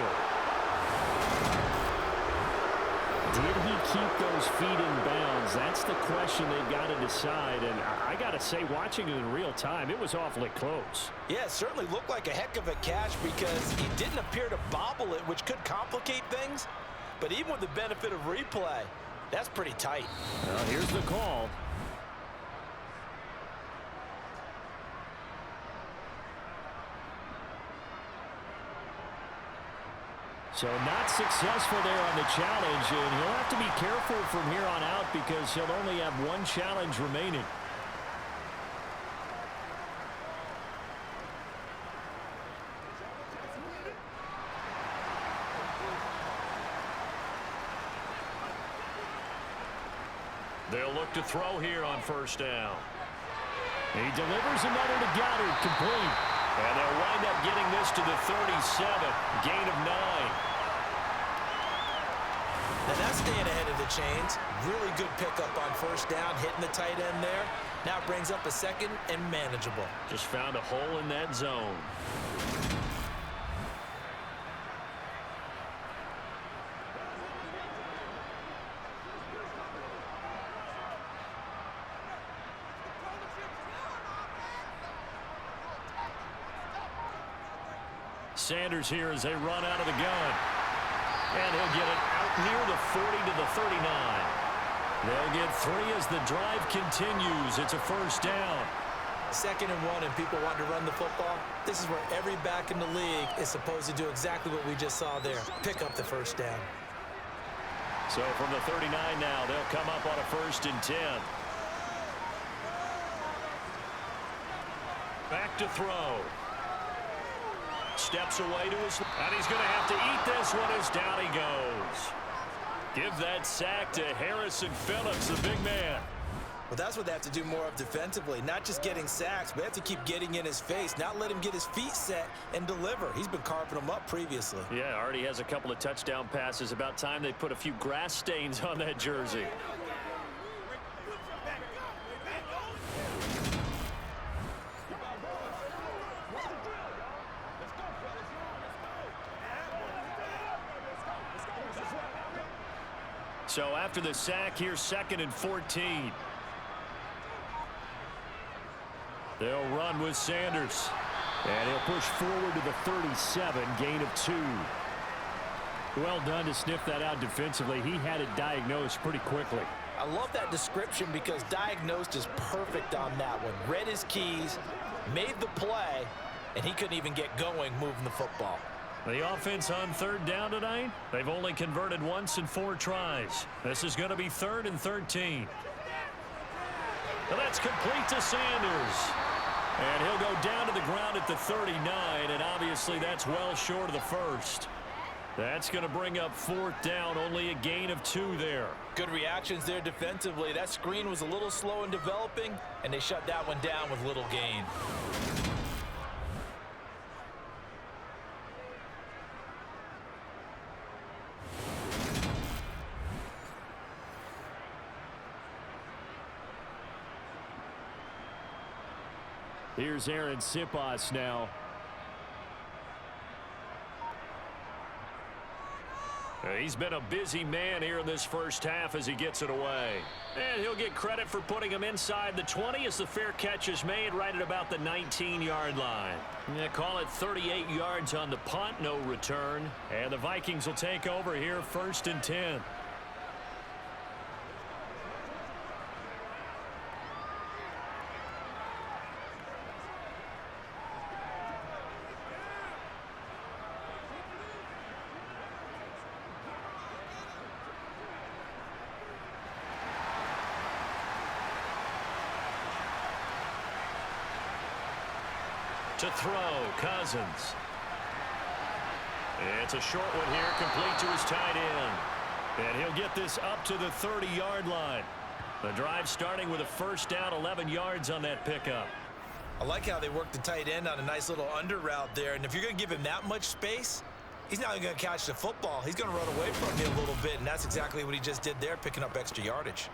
Did he keep those feet in bounds? That's the question they've got to decide, and I got to say, watching it in real time, it was awfully close. Yeah, it certainly looked like a heck of a catch because he didn't appear to bobble it, which could complicate things. But even with the benefit of replay, that's pretty tight. Well, here's the call. So not successful there on the challenge, and he'll have to be careful from here on out because he'll only have one challenge remaining. They'll look to throw here on 1st down. He delivers another to Goddard, complete. And they'll wind up getting this to the 37, gain of 9. Now that's staying ahead of the chains. Really good pickup on 1st down, hitting the tight end there. Now it brings up a 2nd and manageable. Just found a hole in that zone. Sanders here as they run out of the gun. And he'll get it out near the 40 to the 39. They'll get 3 as the drive continues. It's a first down. 2nd and 1 and people want to run the football. This is where every back in the league is supposed to do exactly what we just saw there. Pick up the first down. So from the 39 now, they'll come up on a 1st and 10. Back to throw. Steps away to his... And he's going to have to eat this one as down he goes. Give that sack to Harrison Phillips, the big man. Well, that's what they have to do more of defensively. Not just getting sacks, but they have to keep getting in his face, not let him get his feet set and deliver. He's been carving them up previously. Yeah, already has a couple of touchdown passes. About time they put a few grass stains on that jersey. So after the sack, here's 2nd and 14. They'll run with Sanders. And he'll push forward to the 37, gain of 2. Well done to sniff that out defensively. He had it diagnosed pretty quickly. I love that description because diagnosed is perfect on that one. Read his keys, made the play, and he couldn't even get going moving the football. The offense on 3rd down tonight, they've only converted once in 4 tries. This is going to be 3rd and 13. Well, that's complete to Sanders. And he'll go down to the ground at the 39, and obviously that's well short of the first. That's going to bring up 4th down, only a gain of 2 there. Good reactions there defensively. That screen was a little slow in developing, and they shut that one down with little gain. Here's Aaron Sipas now. He's been a busy man here in this first half as he gets it away. And he'll get credit for putting him inside the 20 as the fair catch is made right at about the 19-yard line. Yeah, call it 38 yards on the punt, no return. And the Vikings will take over here 1st and 10. To throw, Cousins. It's a short one here, complete to his tight end. And he'll get this up to the 30-yard line. The drive starting with a first down, 11 yards on that pickup. I like how they work the tight end on a nice little under route there. And if you're going to give him that much space, he's not going to catch the football. He's going to run away from you a little bit, and that's exactly what he just did there, picking up extra yardage.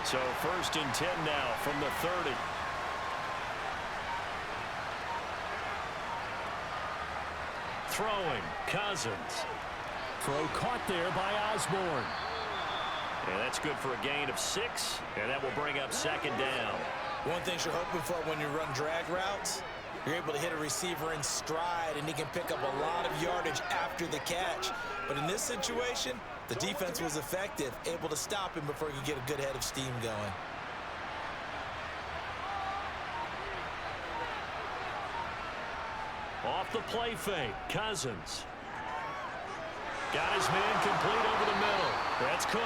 So 1st and 10 now from the 30. Throwing, Cousins. Throw caught there by Osborne. And that's good for a gain of 6, and that will bring up 2nd down. One thing you're hoping for when you run drag routes, you're able to hit a receiver in stride, and he can pick up a lot of yardage after the catch. But in this situation, the defense was effective, able to stop him before he could get a good head of steam going. Off the play fake, Cousins. Got his man complete over the middle. That's Cook.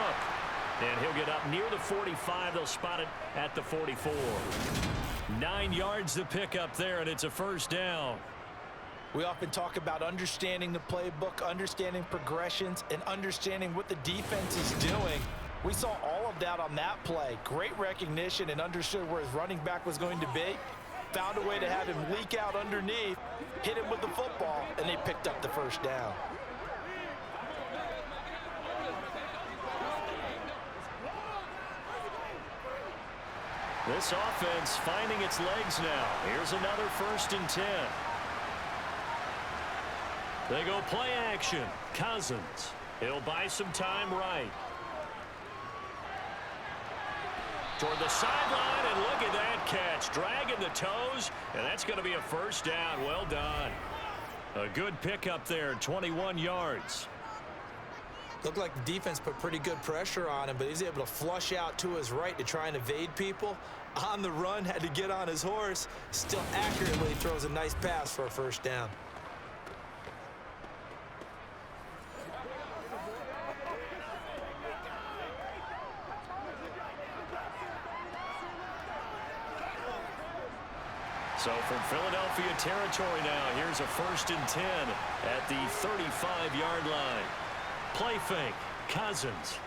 And he'll get up near the 45. They'll spot it at the 44. 9 yards to pick up there, and it's a first down. We often talk about understanding the playbook, understanding progressions, and understanding what the defense is doing. We saw all of that on that play. Great recognition and understood where his running back was going to be. Found a way to have him leak out underneath, hit him with the football, and they picked up the first down. This offense finding its legs now. Here's another 1st and 10. They go play action. Cousins. He'll buy some time right. Toward the sideline, and look at that catch. Dragging the toes, and that's going to be a first down. Well done. A good pickup there, 21 yards. Looked like the defense put pretty good pressure on him, but he's able to flush out to his right to try and evade people. On the run, had to get on his horse. Still accurately throws a nice pass for a first down. So from Philadelphia territory now, here's a 1st and 10 at the 35-yard line. Play fake. Cousins.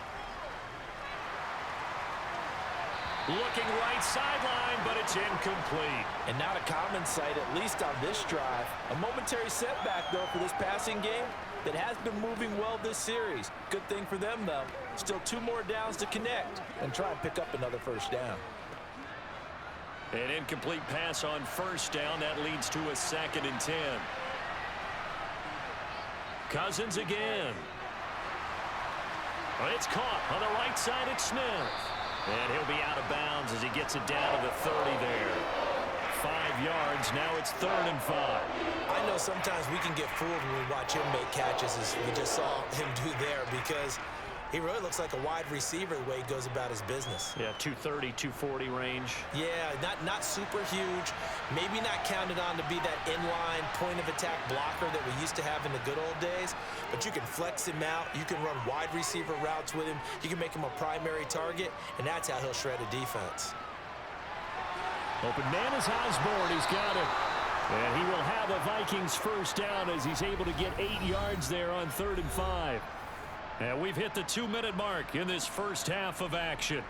Looking right sideline, but it's incomplete. And not a common sight, at least on this drive. A momentary setback, though, for this passing game that has been moving well this series. Good thing for them, though. Still 2 more downs to connect and try and pick up another first down. An incomplete pass on first down. That leads to a 2nd and 10. Cousins again. It's caught on the right side at Smith. And he'll be out of bounds as he gets it down to the 30 there. 5 yards. Now it's 3rd and 5. I know sometimes we can get fooled when we watch him make catches, as we just saw him do there, because he really looks like a wide receiver the way he goes about his business. Yeah, 230, 240 range. Yeah, not super huge. Maybe not counted on to be that inline point-of-attack blocker that we used to have in the good old days. But you can flex him out. You can run wide receiver routes with him. You can make him a primary target, and that's how he'll shred a defense. Open man is Osborne. He's got it. And he will have a Vikings first down as he's able to get 8 yards there on 3rd and 5. And we've hit the 2-minute mark in this first half of action.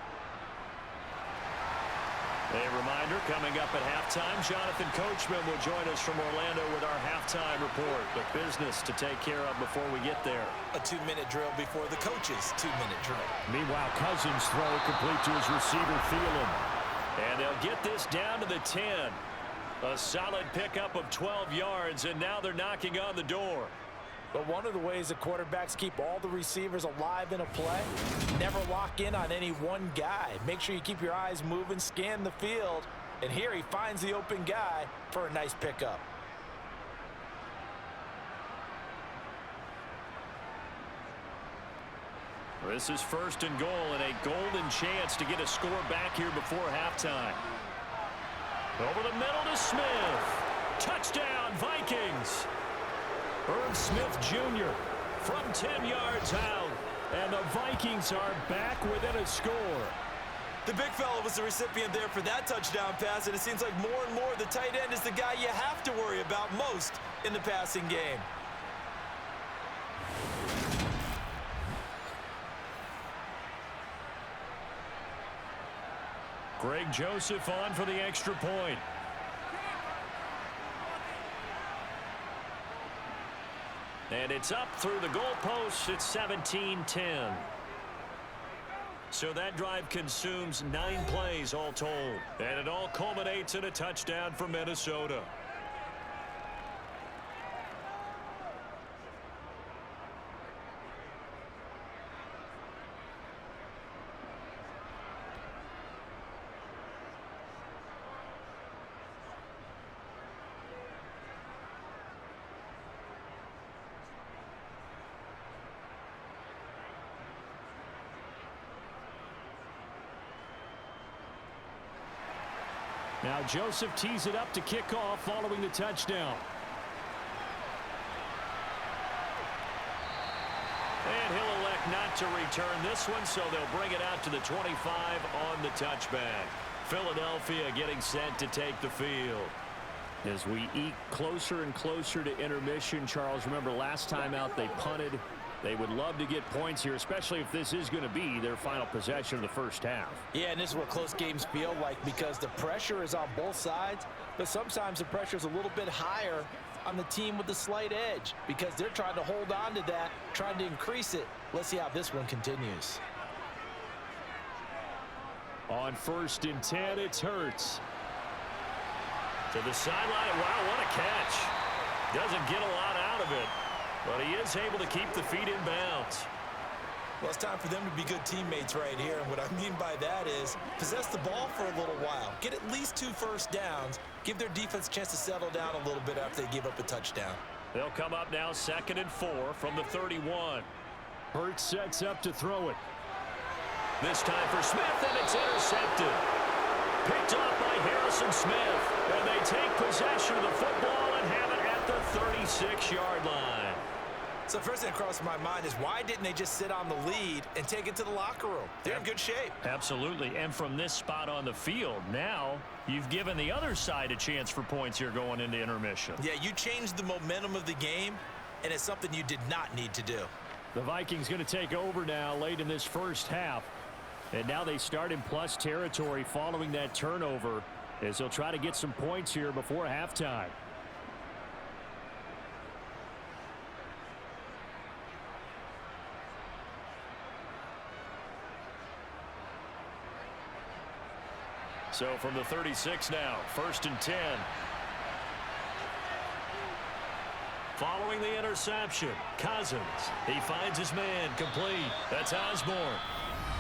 A reminder, coming up at halftime, Jonathan Coachman will join us from Orlando with our halftime report. But business to take care of before we get there. A 2-minute drill before the coach's 2-minute drill. Meanwhile, Cousins throw complete to his receiver, Thielen. And they'll get this down to the 10. A solid pickup of 12 yards, and now they're knocking on the door. But one of the ways that quarterbacks keep all the receivers alive in a play, never lock in on any one guy. Make sure you keep your eyes moving, scan the field, and here he finds the open guy for a nice pickup. This is 1st and goal and a golden chance to get a score back here before halftime. Over the middle to Smith. Touchdown, Vikings. Irv Smith Jr. from 10 yards out. And the Vikings are back within a score. The big fella was the recipient there for that touchdown pass, and it seems like more and more the tight end is the guy you have to worry about most in the passing game. Greg Joseph on for the extra point. And it's up through the goalposts. It's 17-10. So that drive consumes 9 plays all told. And it all culminates in a touchdown for Minnesota. Now Joseph tees it up to kick off following the touchdown. And he'll elect not to return this one, so they'll bring it out to the 25 on the touchback. Philadelphia getting set to take the field. As we eke closer and closer to intermission, Charles, remember last time out they punted. They would love to get points here, especially if this is going to be their final possession of the first half. Yeah, and this is what close games feel like, because the pressure is on both sides, but sometimes the pressure is a little bit higher on the team with the slight edge because they're trying to hold on to that, trying to increase it. Let's see how this one continues. On 1st and 10, it's Hurts. To the sideline. Wow, what a catch. Doesn't get a lot out of it. But he is able to keep the feet in bounds. Well, it's time for them to be good teammates right here. And what I mean by that is possess the ball for a little while. Get at least 2 first downs. Give their defense a chance to settle down a little bit after they give up a touchdown. They'll come up now 2nd and 4 from the 31. Hurts sets up to throw it. This time for Smith, and it's intercepted. Picked off by Harrison Smith. And they take possession of the football and have it at the 36-yard line. So first thing that crosses my mind is why didn't they just sit on the lead and take it to the locker room? They're in good shape. Absolutely. And from this spot on the field, now you've given the other side a chance for points here going into intermission. Yeah, you changed the momentum of the game, and it's something you did not need to do. The Vikings going to take over now late in this first half. And now they start in plus territory following that turnover as they'll try to get some points here before halftime. So from the 36 now, 1st and 10. Following the interception, Cousins. He finds his man complete. That's Osborne.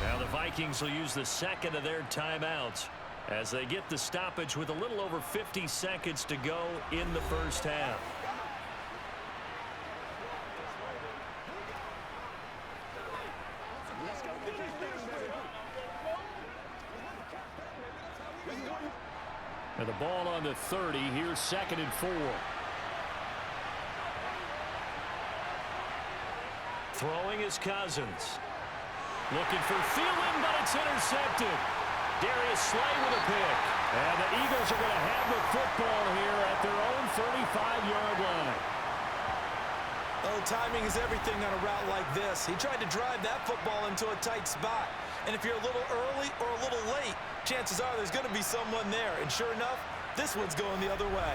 Now the Vikings will use the 2nd of their timeouts as they get the stoppage with a little over 50 seconds to go in the first half. And the ball on the 30. Here's 2nd and 4. Throwing is Cousins. Looking for Thielen, but it's intercepted. Darius Slay with a pick. And the Eagles are going to have the football here at their own 35-yard line. Oh, timing is everything on a route like this. He tried to drive that football into a tight spot. And if you're a little early or a little late, chances are there's going to be someone there. And sure enough, this one's going the other way.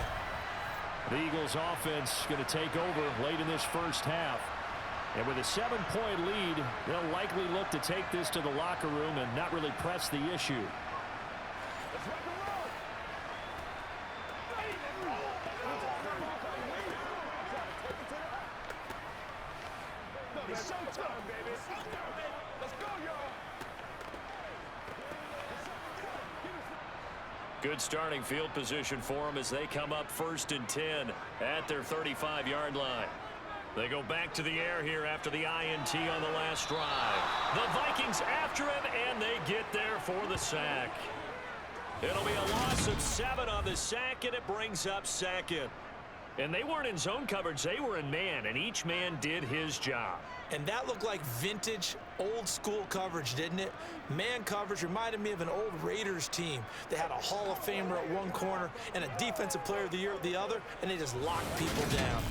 The Eagles offense going to take over late in this first half. And with a 7-point lead, they'll likely look to take this to the locker room and not really press the issue. It's showtime, baby. Let's go, y'all. Good starting field position for them as they come up 1st and 10 at their 35-yard line. They go back to the air here after the INT on the last drive. The Vikings after him, and they get there for the sack. It'll be a loss of 7 on the sack, and it brings up 2nd. And they weren't in zone coverage. They were in man, and each man did his job. And that looked like vintage, old-school coverage, didn't it? Man coverage reminded me of an old Raiders team. They had a Hall of Famer at one corner and a Defensive Player of the Year at the other, and they just locked people down.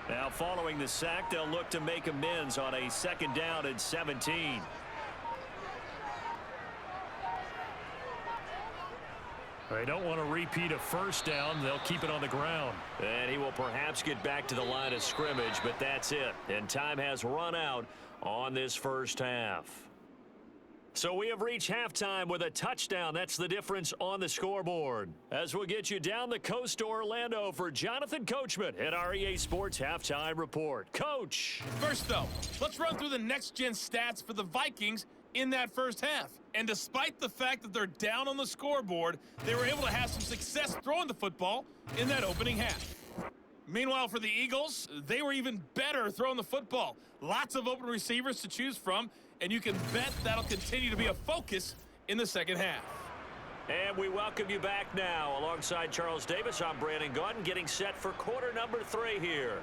Now following the sack, they'll look to make amends on a 2nd down and 17. They don't want to repeat a first down. They'll keep it on the ground. And he will perhaps get back to the line of scrimmage, but that's it. And time has run out on this first half. So we have reached halftime with a touchdown. That's the difference on the scoreboard. As we'll get you down the coast to Orlando for Jonathan Coachman at our EA Sports Halftime Report. Coach. First, though, let's run through the next-gen stats for the Vikings in that first half. And despite the fact that they're down on the scoreboard, they were able to have some success throwing the football in that opening half. Meanwhile, for the Eagles, they were even better throwing the football. Lots of open receivers to choose from, and you can bet that'll continue to be a focus in the second half. And we welcome you back now. Alongside Charles Davis, I'm Brandon Gaudin, getting set for quarter number 3 here.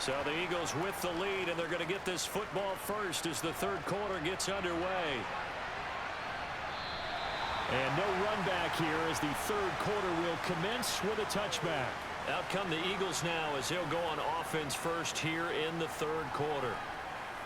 So the Eagles with the lead, and they're going to get this football first as the third quarter gets underway. And no run back here as the third quarter will commence with a touchback. Out come the Eagles now as they'll go on offense first here in the third quarter.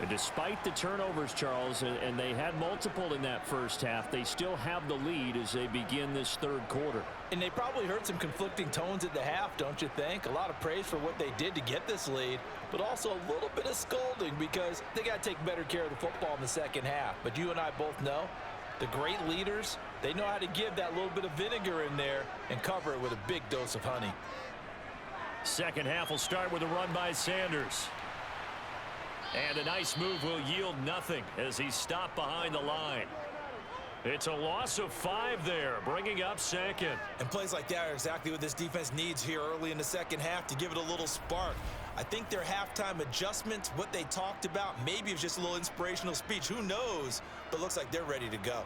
And despite the turnovers, Charles, and they had multiple in that first half, they still have the lead as they begin this third quarter. And they probably heard some conflicting tones at the half, don't you think? A lot of praise for what they did to get this lead, but also a little bit of scolding because they got to take better care of the football in the second half. But you and I both know the great leaders, they know how to give that little bit of vinegar in there and cover it with a big dose of honey. Second half will start with a run by Sanders. And a nice move will yield nothing as he's stopped behind the line. It's a loss of 5 there, bringing up second. And plays like that are exactly what this defense needs here early in the second half to give it a little spark. I think their halftime adjustments, what they talked about, maybe it's just a little inspirational speech. Who knows? But looks like they're ready to go.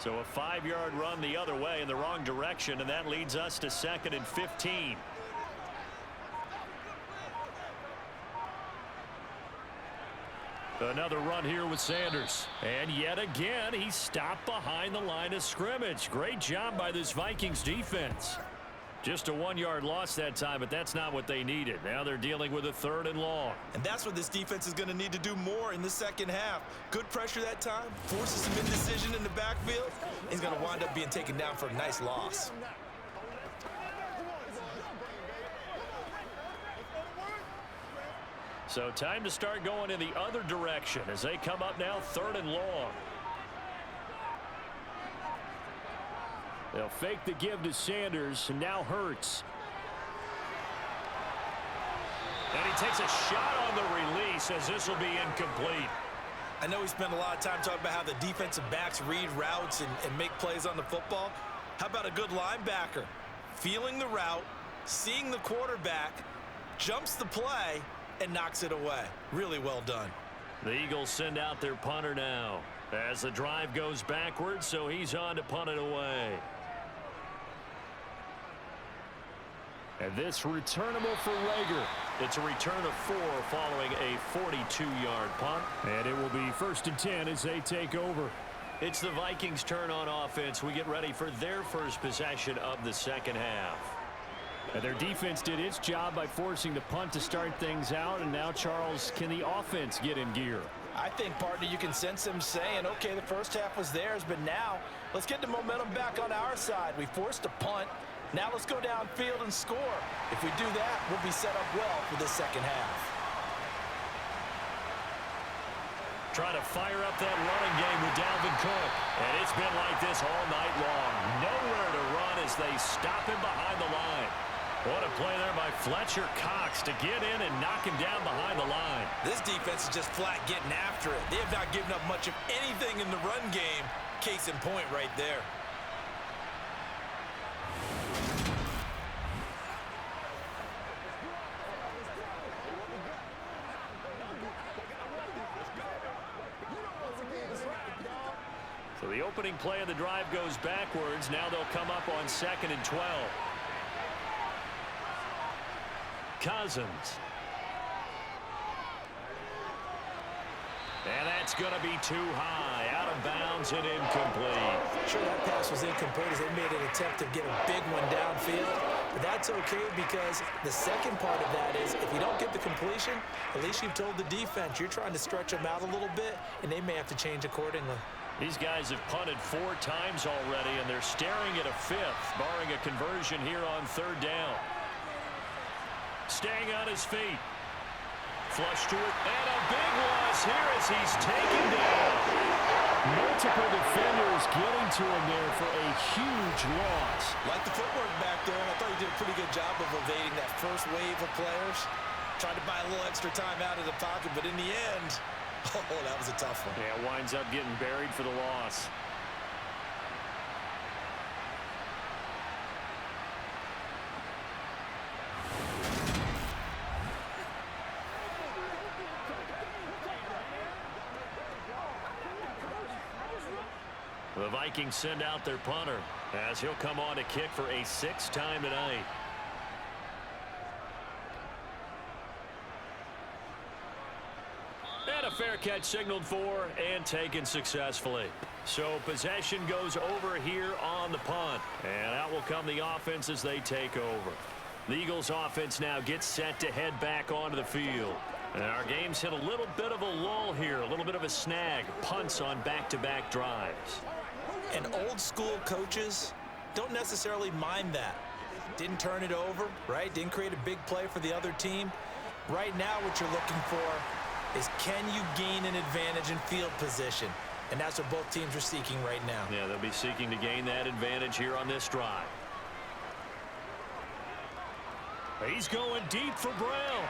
So a 5-yard run the other way in the wrong direction, and that leads us to 2nd and 15. Another run here with Sanders. And yet again, he's stopped behind the line of scrimmage. Great job by this Vikings defense. Just a 1-yard loss that time, but that's not what they needed. Now they're dealing with a 3rd and long. And that's what this defense is going to need to do more in the second half. Good pressure that time, forces some indecision in the backfield. He's going to wind up being taken down for a nice loss. So time to start going in the other direction as they come up now 3rd and long. They'll fake the give to Sanders, and now Hurts. And he takes a shot on the release as this will be incomplete. I know we spent a lot of time talking about how the defensive backs read routes and make plays on the football. How about a good linebacker? Feeling the route, seeing the quarterback, jumps the play, and knocks it away. Really well done. The Eagles send out their punter now as the drive goes backwards, so he's on to punt it away. And this returnable for Rager. It's a return of 4 following a 42-yard punt. And it will be 1st and 10 as they take over. It's the Vikings' turn on offense. We get ready for their first possession of the second half. And their defense did its job by forcing the punt to start things out. And now, Charles, can the offense get in gear? I think, partner, you can sense them saying, okay, the first half was theirs, but now let's get the momentum back on our side. We forced a punt. Now let's go downfield and score. If we do that, we'll be set up well for the second half. Trying to fire up that running game with Dalvin Cook. And it's been like this all night long. Nowhere to run as they stop him behind the line. What a play there by Fletcher Cox to get in and knock him down behind the line. This defense is just flat getting after it. They have not given up much of anything in the run game. Case in point right there. So the opening play of the drive goes backwards. Now they'll come up on 2nd and 12. Cousins. And that's going to be too high. Out of bounds and incomplete. Sure, that pass was incomplete as they made an attempt to get a big one downfield. But that's okay because the second part of that is if you don't get the completion, at least you've told the defense you're trying to stretch them out a little bit, and they may have to change accordingly. These guys have punted 4 times already, and they're staring at a 5th, barring a conversion here on 3rd down. Staying on his feet. Flush to it, and a big loss here as he's taken down. Multiple defenders getting to him there for a huge loss. Like the footwork back there, I thought he did a pretty good job of evading that first wave of players. Tried to buy a little extra time out of the pocket, but in the end, oh, that was a tough one. Yeah, winds up getting buried for the loss. The Vikings send out their punter as he'll come on to kick for a 6th time tonight. And a fair catch signaled for and taken successfully. So possession goes over here on the punt. And out will come the offense as they take over. The Eagles offense now gets set to head back onto the field. And our game's hit a little bit of a lull here, a little bit of a snag. Punts on back-to-back drives. And old school coaches don't necessarily mind that. Didn't turn it over, right? Didn't create a big play for the other team. Right now what you're looking for is, can you gain an advantage in field position? And that's what both teams are seeking right now. Yeah, they'll be seeking to gain that advantage here on this drive. He's going deep for Brown.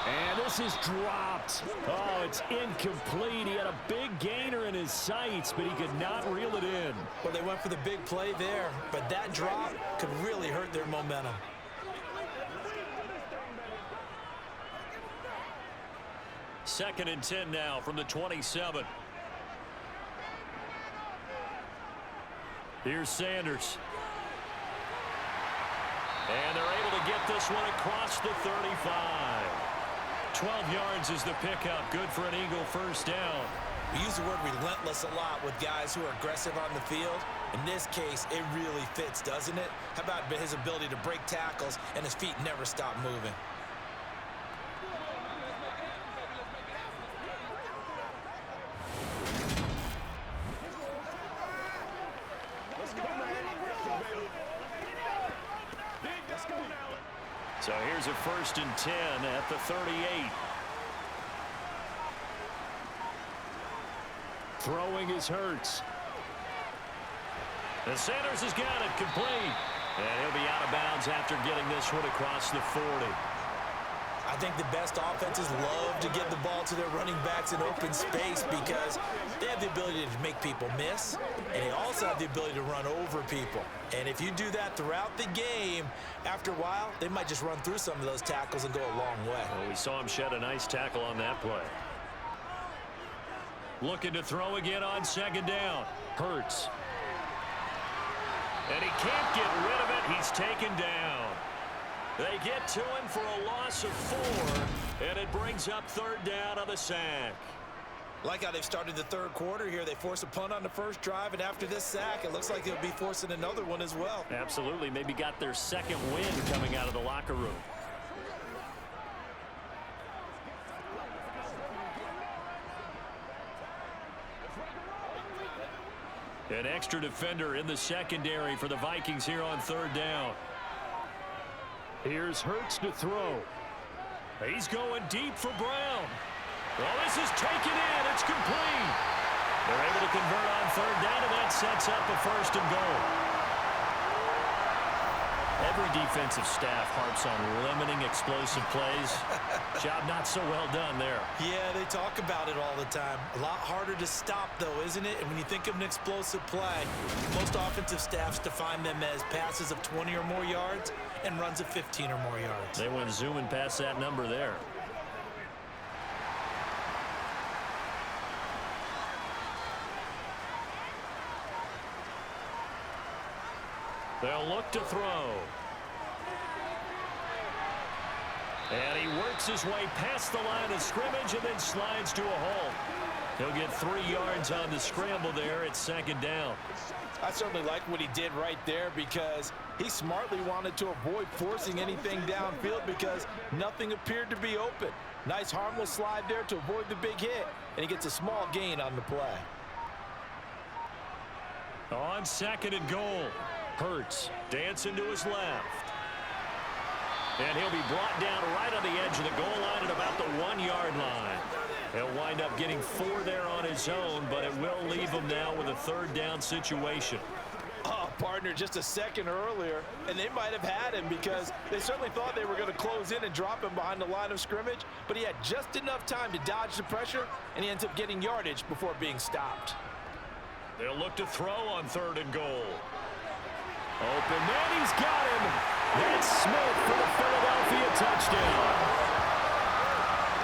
And this is dropped. Oh, it's incomplete. He had a big gainer in his sights, but he could not reel it in. Well, they went for the big play there, but that drop could really hurt their momentum. Second and 10 now from the 27. Here's Sanders. And they're able to get this one across the 35. 12 yards is the pickup. Good for an Eagle first down. We use the word relentless a lot with guys who are aggressive on the field. In this case, it really fits, doesn't it? How about his ability to break tackles and his feet never stop moving? So here's a 1st and 10 at the 38. Throwing is Hurts. And Sanders has got it complete. And he'll be out of bounds after getting this one across the 40. I think the best offenses love to get the ball to their running backs in open space because they have the ability to make people miss, and they also have the ability to run over people. And if you do that throughout the game, after a while, they might just run through some of those tackles and go a long way. Well, we saw him shed a nice tackle on that play. Looking to throw again on 2nd down. Hurts. And he can't get rid of it. He's taken down. They get to him for a loss of 4, and it brings up 3rd down on the sack. Like how they've started the 3rd quarter here. They force a punt on the first drive, and after this sack, it looks like they'll be forcing another one as well. Absolutely. Maybe got their 2nd win coming out of the locker room. An extra defender in the secondary for the Vikings here on 3rd down. Here's Hurts to throw. He's going deep for Brown. Well, this is taken in. It's complete. They're able to convert on 3rd down, and that sets up a 1st and goal. Every defensive staff harps on limiting explosive plays. Job not so well done there. Yeah, they talk about it all the time. A lot harder to stop, though, isn't it? And when you think of an explosive play, most offensive staffs define them as passes of 20 or more yards and runs of 15 or more yards. They went zooming past that number there. They'll look to throw. And he works his way past the line of scrimmage and then slides to a halt. He'll get 3 yards on the scramble there at 2nd down. I certainly like what he did right there because he smartly wanted to avoid forcing anything downfield because nothing appeared to be open. Nice harmless slide there to avoid the big hit, and he gets a small gain on the play. On 2nd and goal, Hurts dancing to his left. And he'll be brought down right on the edge of the goal line at about the 1-yard line. He'll wind up getting 4 there on his own, but it will leave him now with a 3rd down situation. Oh, partner, just a second earlier, and they might have had him because they certainly thought they were going to close in and drop him behind the line of scrimmage, but he had just enough time to dodge the pressure, and he ends up getting yardage before being stopped. They'll look to throw on 3rd and goal. Open man, he's got him. That's Smith for the Philadelphia touchdown.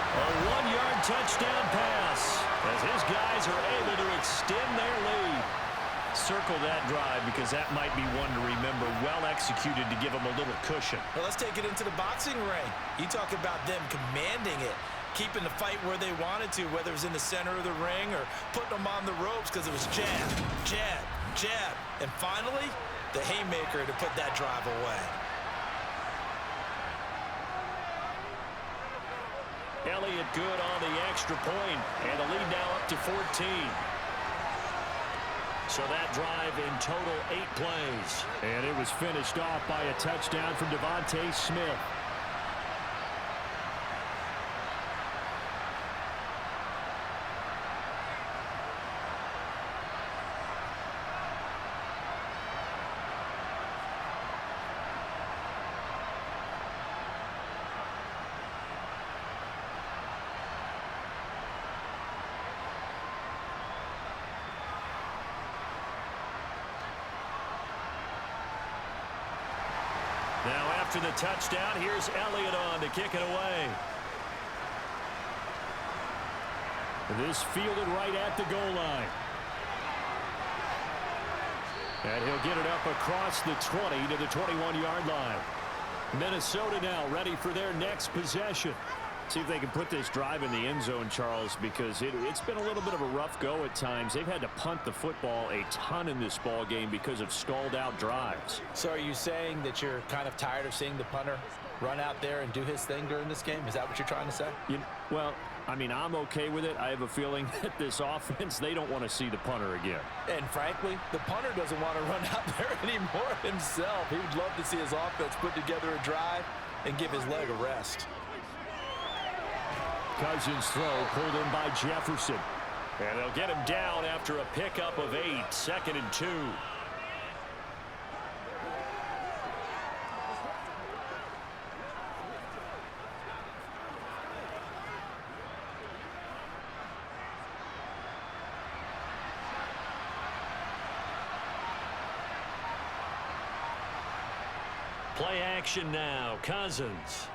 A 1-yard touchdown pass. as his guys are able to extend their lead. Circle that drive because that might be one to remember. Well executed to give them a little cushion. Well, let's take it into the boxing ring. You talk about them commanding it, keeping the fight where they wanted to, whether it was in the center of the ring or putting them on the ropes because it was jab, jab, jab. And finally, the haymaker to put that drive away. Elliott good on the extra point, and the lead now up to 14. So that drive in total 8 plays. And it was finished off by a touchdown from Devontae Smith. Now after the touchdown, here's Elliott on to kick it away. This fielded right at the goal line. And he'll get it up across the 20 to the 21-yard line. Minnesota now ready for their next possession. See if they can put this drive in the end zone, Charles, because it's been a little bit of a rough go at times. They've had to punt the football a ton in this ball game because of stalled out drives. So are you saying that you're kind of tired of seeing the punter run out there and do his thing during this game? Is that what you're trying to say? Well, I mean, I'm okay with it. I have a feeling that this offense, they don't want to see the punter again. And frankly, the punter doesn't want to run out there anymore himself. He would love to see his offense put together a drive and give his leg a rest. Cousins throw pulled in by Jefferson. And they'll get him down after a pickup of 8, 2nd and 2. Play action now. Cousins.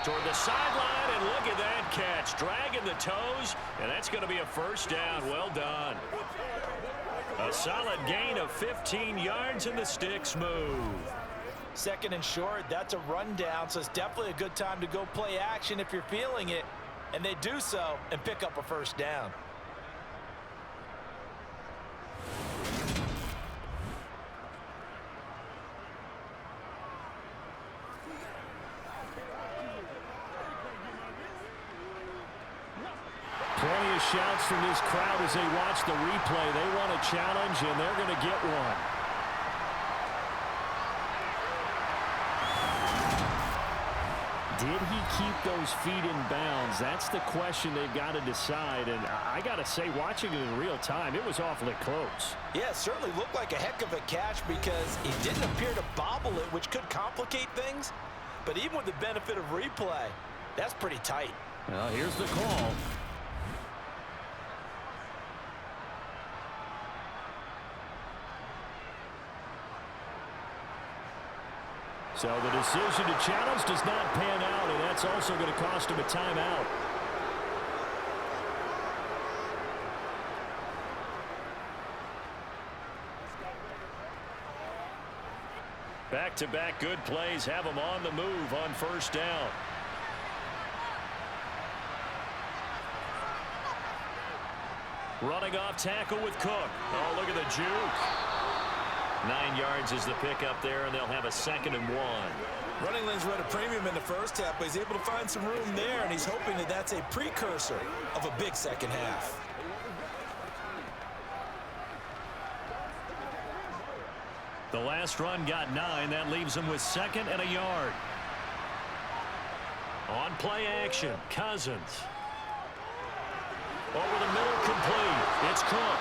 Toward the sideline, and look at that catch. Dragging the toes, and that's going to be a first down. Well done. A solid gain of 15 yards, and the sticks move. 2nd and short, that's a rundown, so it's definitely a good time to go play action if you're feeling it. And they do so and pick up a first down. Plenty of shouts from this crowd as they watch the replay. They want a challenge, and they're going to get one. Did he keep those feet in bounds? That's the question they've got to decide. And I got to say, watching it in real time, it was awfully close. Yeah, it certainly looked like a heck of a catch because he didn't appear to bobble it, which could complicate things. But even with the benefit of replay, that's pretty tight. Well, here's the call. So the decision to challenge does not pan out, and that's also going to cost him a timeout. Back-to-back good plays have them on the move on first down. Running off tackle with Cook. Oh, look at the juke. 9 yards is the pickup there, and they'll have a 2nd and 1. Running lanes were at a premium in the first half, but he's able to find some room there, and he's hoping that that's a precursor of a big second half. The last run got 9. That leaves him with 2nd and a yard. On play action, Cousins. Over the middle, complete. It's Cook.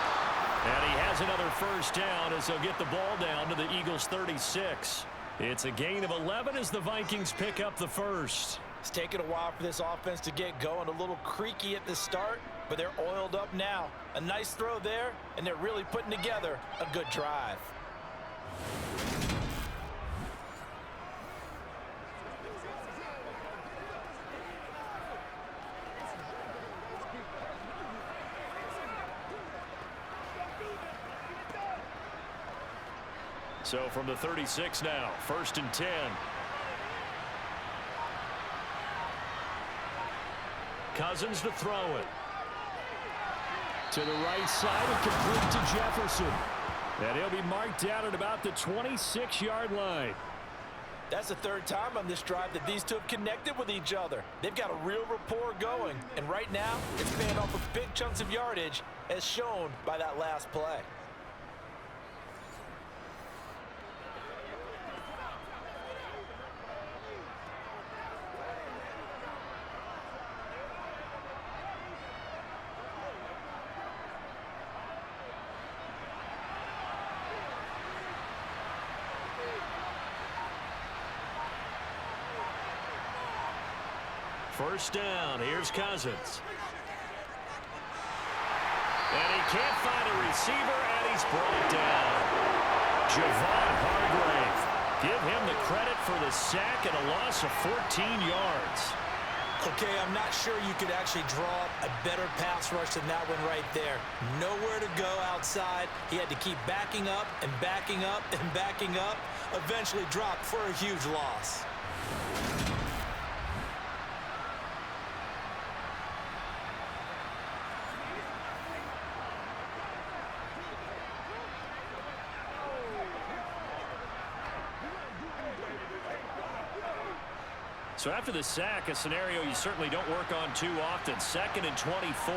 And he has another first down as they'll get the ball down to the Eagles' 36. It's a gain of 11 as the Vikings pick up the first. It's taken a while for this offense to get going. A little creaky at the start, but they're oiled up now. A nice throw there, and they're really putting together a good drive. So from the 36 now, 1st and 10. Cousins to throw it. To the right side and complete to Jefferson. And he'll be marked down at about the 26-yard line. That's the third time on this drive that these two have connected with each other. They've got a real rapport going. And right now, it's paying off with big chunks of yardage, as shown by that last play. First down, here's Cousins. And he can't find a receiver, and he's brought down. Javon Hargrave. Give him the credit for the sack and a loss of 14 yards. Okay, I'm not sure you could actually draw up a better pass rush than that one right there. Nowhere to go outside. He had to keep backing up and backing up and backing up. Eventually dropped for a huge loss. So after the sack, a scenario you certainly don't work on too often. 2nd and 24.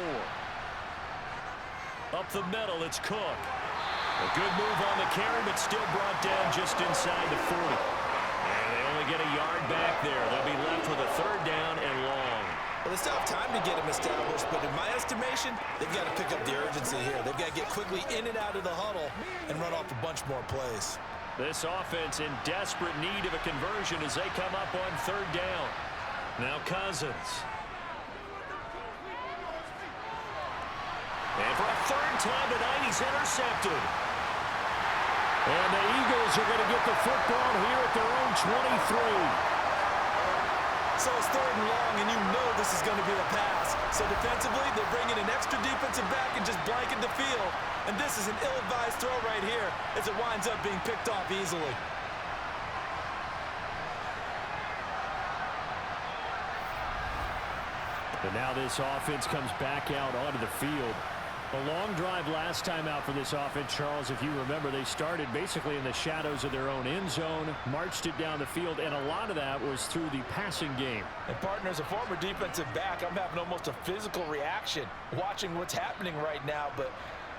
Up the middle, it's Cook. A good move on the carry, but still brought down just inside the 40. And they only get a yard back there. They'll be left with a 3rd down and long. Well, they still have time to get him established, but in my estimation, they've got to pick up the urgency here. They've got to get quickly in and out of the huddle and run off a bunch more plays. This offense in desperate need of a conversion as they come up on 3rd down. Now Cousins. And for a 3rd time tonight, he's intercepted. And the Eagles are going to get the football here at their own 23. So it's 3rd and long, and you know this is going to be a pass. So defensively, they're bringing an extra defensive back and just blanket the field. And this is an ill-advised throw right here as it winds up being picked off easily. And now this offense comes back out onto the field. A long drive last time out for this offense, Charles. If you remember, they started basically in the shadows of their own end zone, marched it down the field, and a lot of that was through the passing game. And partner, as a former defensive back, I'm having almost a physical reaction watching what's happening right now. But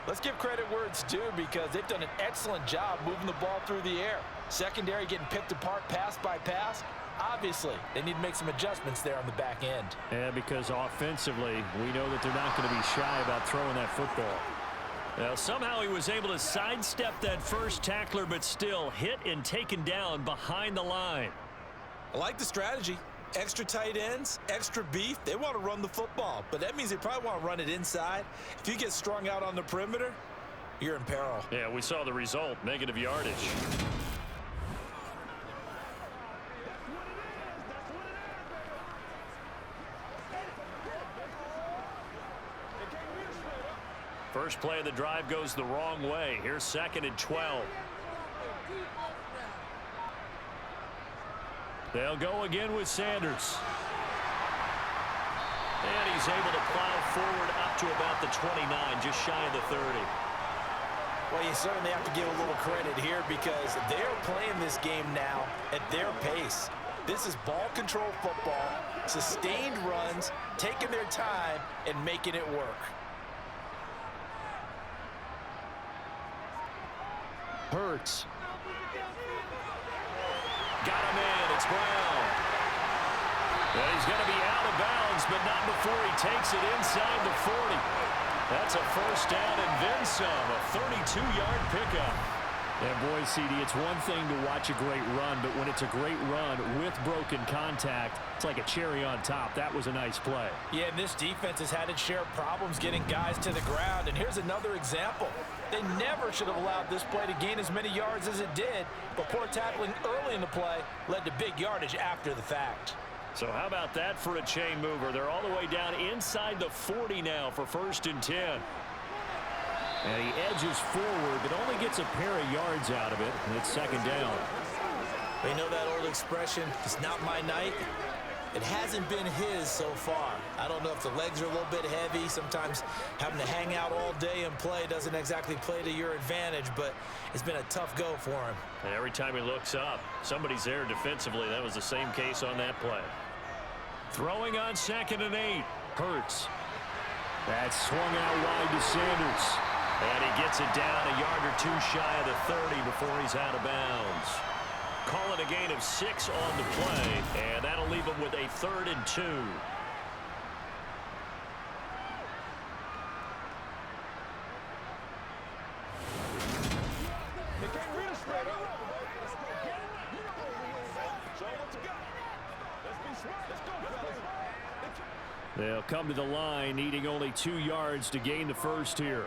let's give credit where it's due, because they've done an excellent job moving the ball through the air. Secondary getting picked apart pass by pass. Obviously, they need to make some adjustments there on the back end. Yeah, because offensively, we know that they're not going to be shy about throwing that football. Now, somehow he was able to sidestep that first tackler, but still hit and taken down behind the line. I like the strategy. Extra tight ends, extra beef. They want to run the football, but that means they probably want to run it inside. If you get strung out on the perimeter, you're in peril. Yeah, we saw the result, negative yardage. First play of the drive goes the wrong way. Here's 2nd and 12. They'll go again with Sanders. And he's able to plow forward up to about the 29, just shy of the 30. Well, you certainly have to give a little credit here, because they're playing this game now at their pace. This is ball control football, sustained runs, taking their time, and making it work. Hurts. Got him in. It's Brown. Well, he's going to be out of bounds, but not before he takes it inside the 40. That's a 1st down and then some. A 32-yard pickup. And boy, CD, it's one thing to watch a great run, but when it's a great run with broken contact, it's like a cherry on top. That was a nice play. Yeah, and this defense has had its share of problems getting guys to the ground. And here's another example. They never should have allowed this play to gain as many yards as it did, but poor tackling early in the play led to big yardage after the fact. So how about that for a chain mover? They're all the way down inside the 40 now for 1st and 10. And he edges forward, but only gets a pair of yards out of it, and it's second down. You know that old expression, it's not my night? It hasn't been his so far. I don't know if the legs are a little bit heavy. Sometimes having to hang out all day and play doesn't exactly play to your advantage, but it's been a tough go for him. And every time he looks up, somebody's there defensively. That was the same case on that play. Throwing on 2nd and 8. Hurts. That's swung out wide to Sanders. And he gets it down a yard or two shy of the 30 before he's out of bounds. Call it a gain of 6 on the play, and that'll leave him with a 3rd and 2. They can't read us straight up. Show them what you got. Let's be smart. Let's go, fellas. They'll come to the line, needing only 2 yards to gain the first here.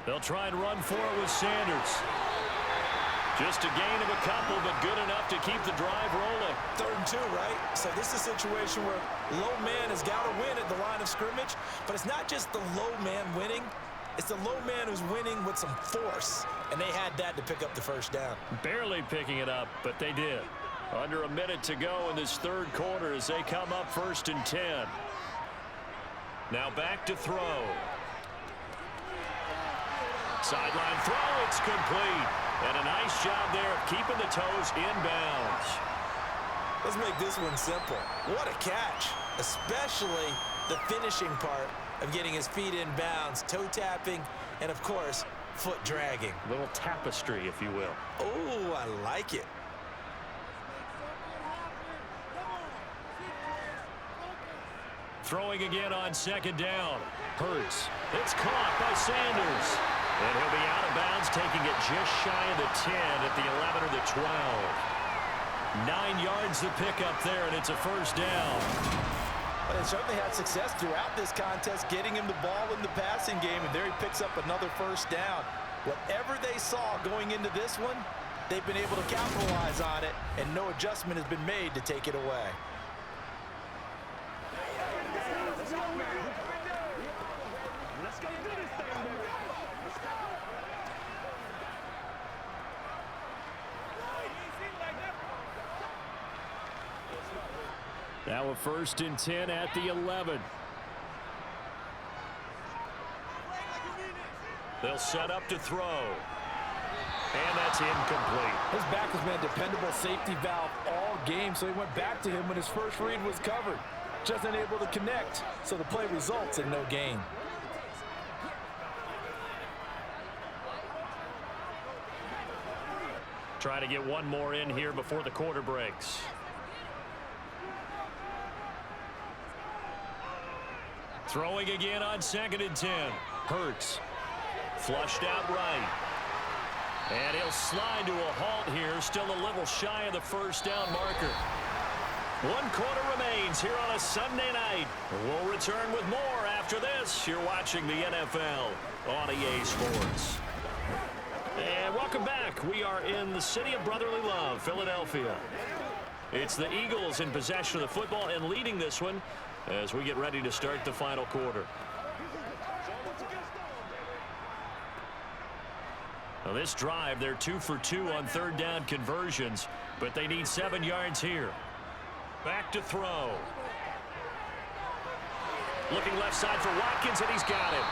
They'll try and run for it with Sanders. Just a gain of a couple, but good enough to keep the drive rolling. 3rd and 2, right? So this is a situation where low man has got to win at the line of scrimmage, but it's not just the low man winning. It's the low man who's winning with some force, and they had that to pick up the first down. Barely picking it up, but they did. Under a minute to go in this 3rd quarter as they come up 1st and 10. Now back to throw. Sideline throw, it's complete. And a nice job there of keeping the toes inbounds. Let's make this one simple. What a catch, especially the finishing part of getting his feet in bounds, toe tapping, and of course, foot dragging. Little tapestry, if you will. Oh, I like it. Throwing again on 2nd down. Hurts. It's caught by Sanders. And he'll be out of bounds, taking it just shy of the 10 at the 11 or the 12. 9 yards to pick up there, and it's a first down. But they certainly had success throughout this contest, getting him the ball in the passing game, and there he picks up another first down. Whatever they saw going into this one, they've been able to capitalize on it, and no adjustment has been made to take it away. Now a 1st and 10 at the 11. They'll set up to throw. And that's incomplete. His back has been a dependable safety valve all game, so he went back to him when his first read was covered. Just unable to connect, so the play results in no gain. Trying to get one more in here before the quarter breaks. Throwing again on 2nd and 10. Hurts. Flushed out right. And he'll slide to a halt here. Still a little shy of the first down marker. 1 quarter remains here on a Sunday night. We'll return with more after this. You're watching the NFL on EA Sports. And welcome back. We are in the city of brotherly love, Philadelphia. It's the Eagles in possession of the football and leading this one as we get ready to start the final quarter. Now this drive, they're 2 for 2 on 3rd down conversions, but they need 7 yards here. Back to throw. Looking left side for Watkins, and he's got it.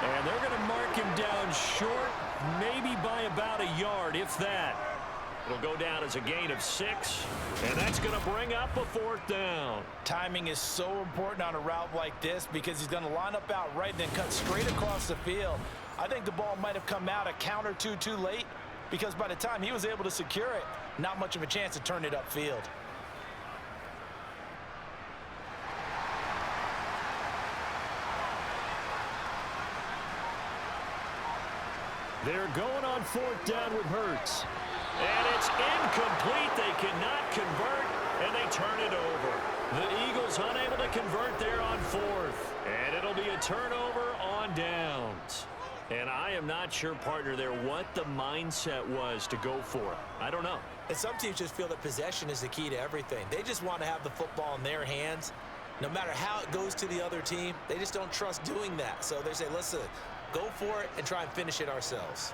And they're going to mark him down short, maybe by about a yard, if that. It'll go down as a gain of 6, and that's going to bring up a 4th down. Timing is so important on a route like this because he's going to line up out right and then cut straight across the field. I think the ball might have come out a count or two too late because by the time he was able to secure it, not much of a chance to turn it upfield. They're going on 4th down with Hurts. And it's incomplete. They cannot convert, and they turn it over. The Eagles unable to convert there on 4th. And it'll be a turnover on downs. And I am not sure, partner, there what the mindset was to go for it. I don't know. And some teams just feel that possession is the key to everything. They just want to have the football in their hands. No matter how it goes to the other team, they just don't trust doing that. So they say, let's go for it and try and finish it ourselves.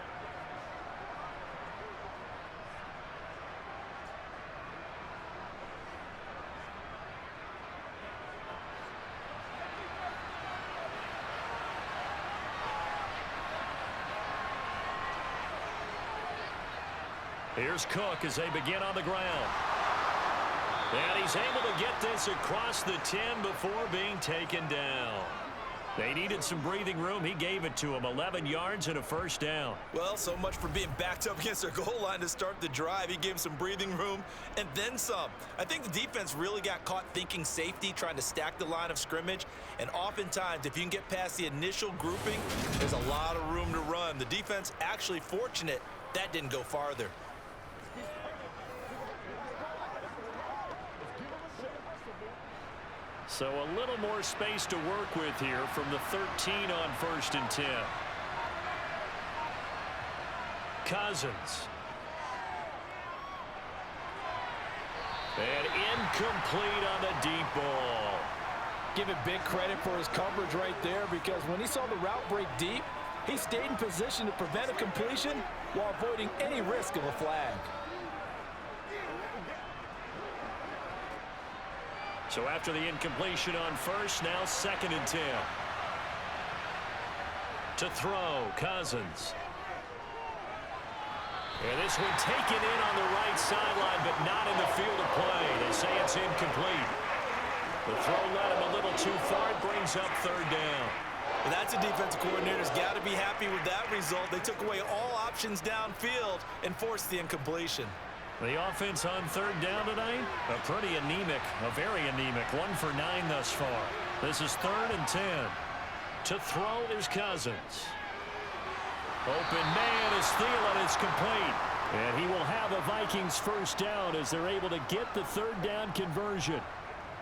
Here's Cook as they begin on the ground. And he's able to get this across the 10 before being taken down. They needed some breathing room. He gave it to them. 11 yards and a first down. Well, so much for being backed up against their goal line to start the drive. He gave them some breathing room and then some. I think the defense really got caught thinking safety, trying to stack the line of scrimmage. And oftentimes, if you can get past the initial grouping, there's a lot of room to run. The defense actually fortunate that didn't go farther. So a little more space to work with here from the 13 on 1st and 10. Cousins. And incomplete on the deep ball. Give it big credit for his coverage right there, because when he saw the route break deep, he stayed in position to prevent a completion while avoiding any risk of a flag. So after the incompletion on 1st, now 2nd and 10. To throw, Cousins. And this one taken in on the right sideline, but not in the field of play. They say it's incomplete. The throw led him a little too far. It brings up 3rd down. And that's a defensive coordinator's got to be happy with that result. They took away all options downfield and forced the incompletion. The offense on 3rd down tonight, a pretty anemic, a very anemic. 1 for 9 thus far. This is 3rd and 10. To throw is Cousins. Open man is Thielen. It's complete. And he will have a Vikings first down as they're able to get the 3rd down conversion.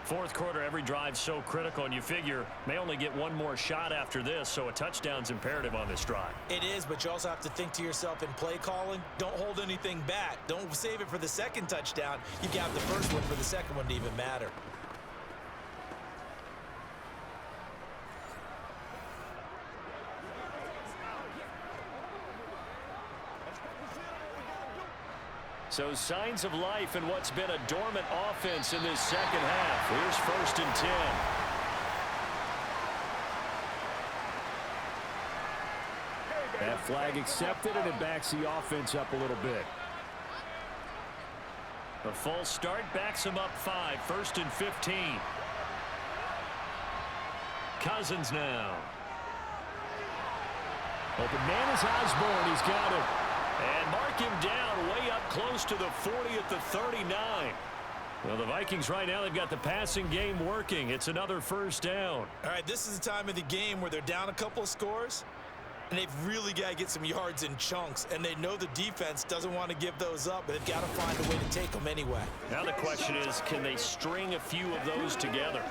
4th quarter, every drive so critical, and you figure may only get one more shot after this, so a touchdown's imperative on this drive. It is, but you also have to think to yourself in play calling, don't hold anything back. Don't save it for the 2nd touchdown. You got the first one for the 2nd one to even matter. So signs of life in what's been a dormant offense in this 2nd half. Here's 1st and 10. That flag accepted, and it backs the offense up a little bit. The false start backs him up 5. 1st and 15. Cousins now. Open man is Osborne. He's got it. And mark him down way up close to the 40 at the 39. Well, the Vikings right now, they've got the passing game working. It's another first down. All right, this is the time of the game where they're down a couple of scores, and they've really got to get some yards in chunks, and they know the defense doesn't want to give those up, but they've got to find a way to take them anyway. Now the question is, can they string a few of those together?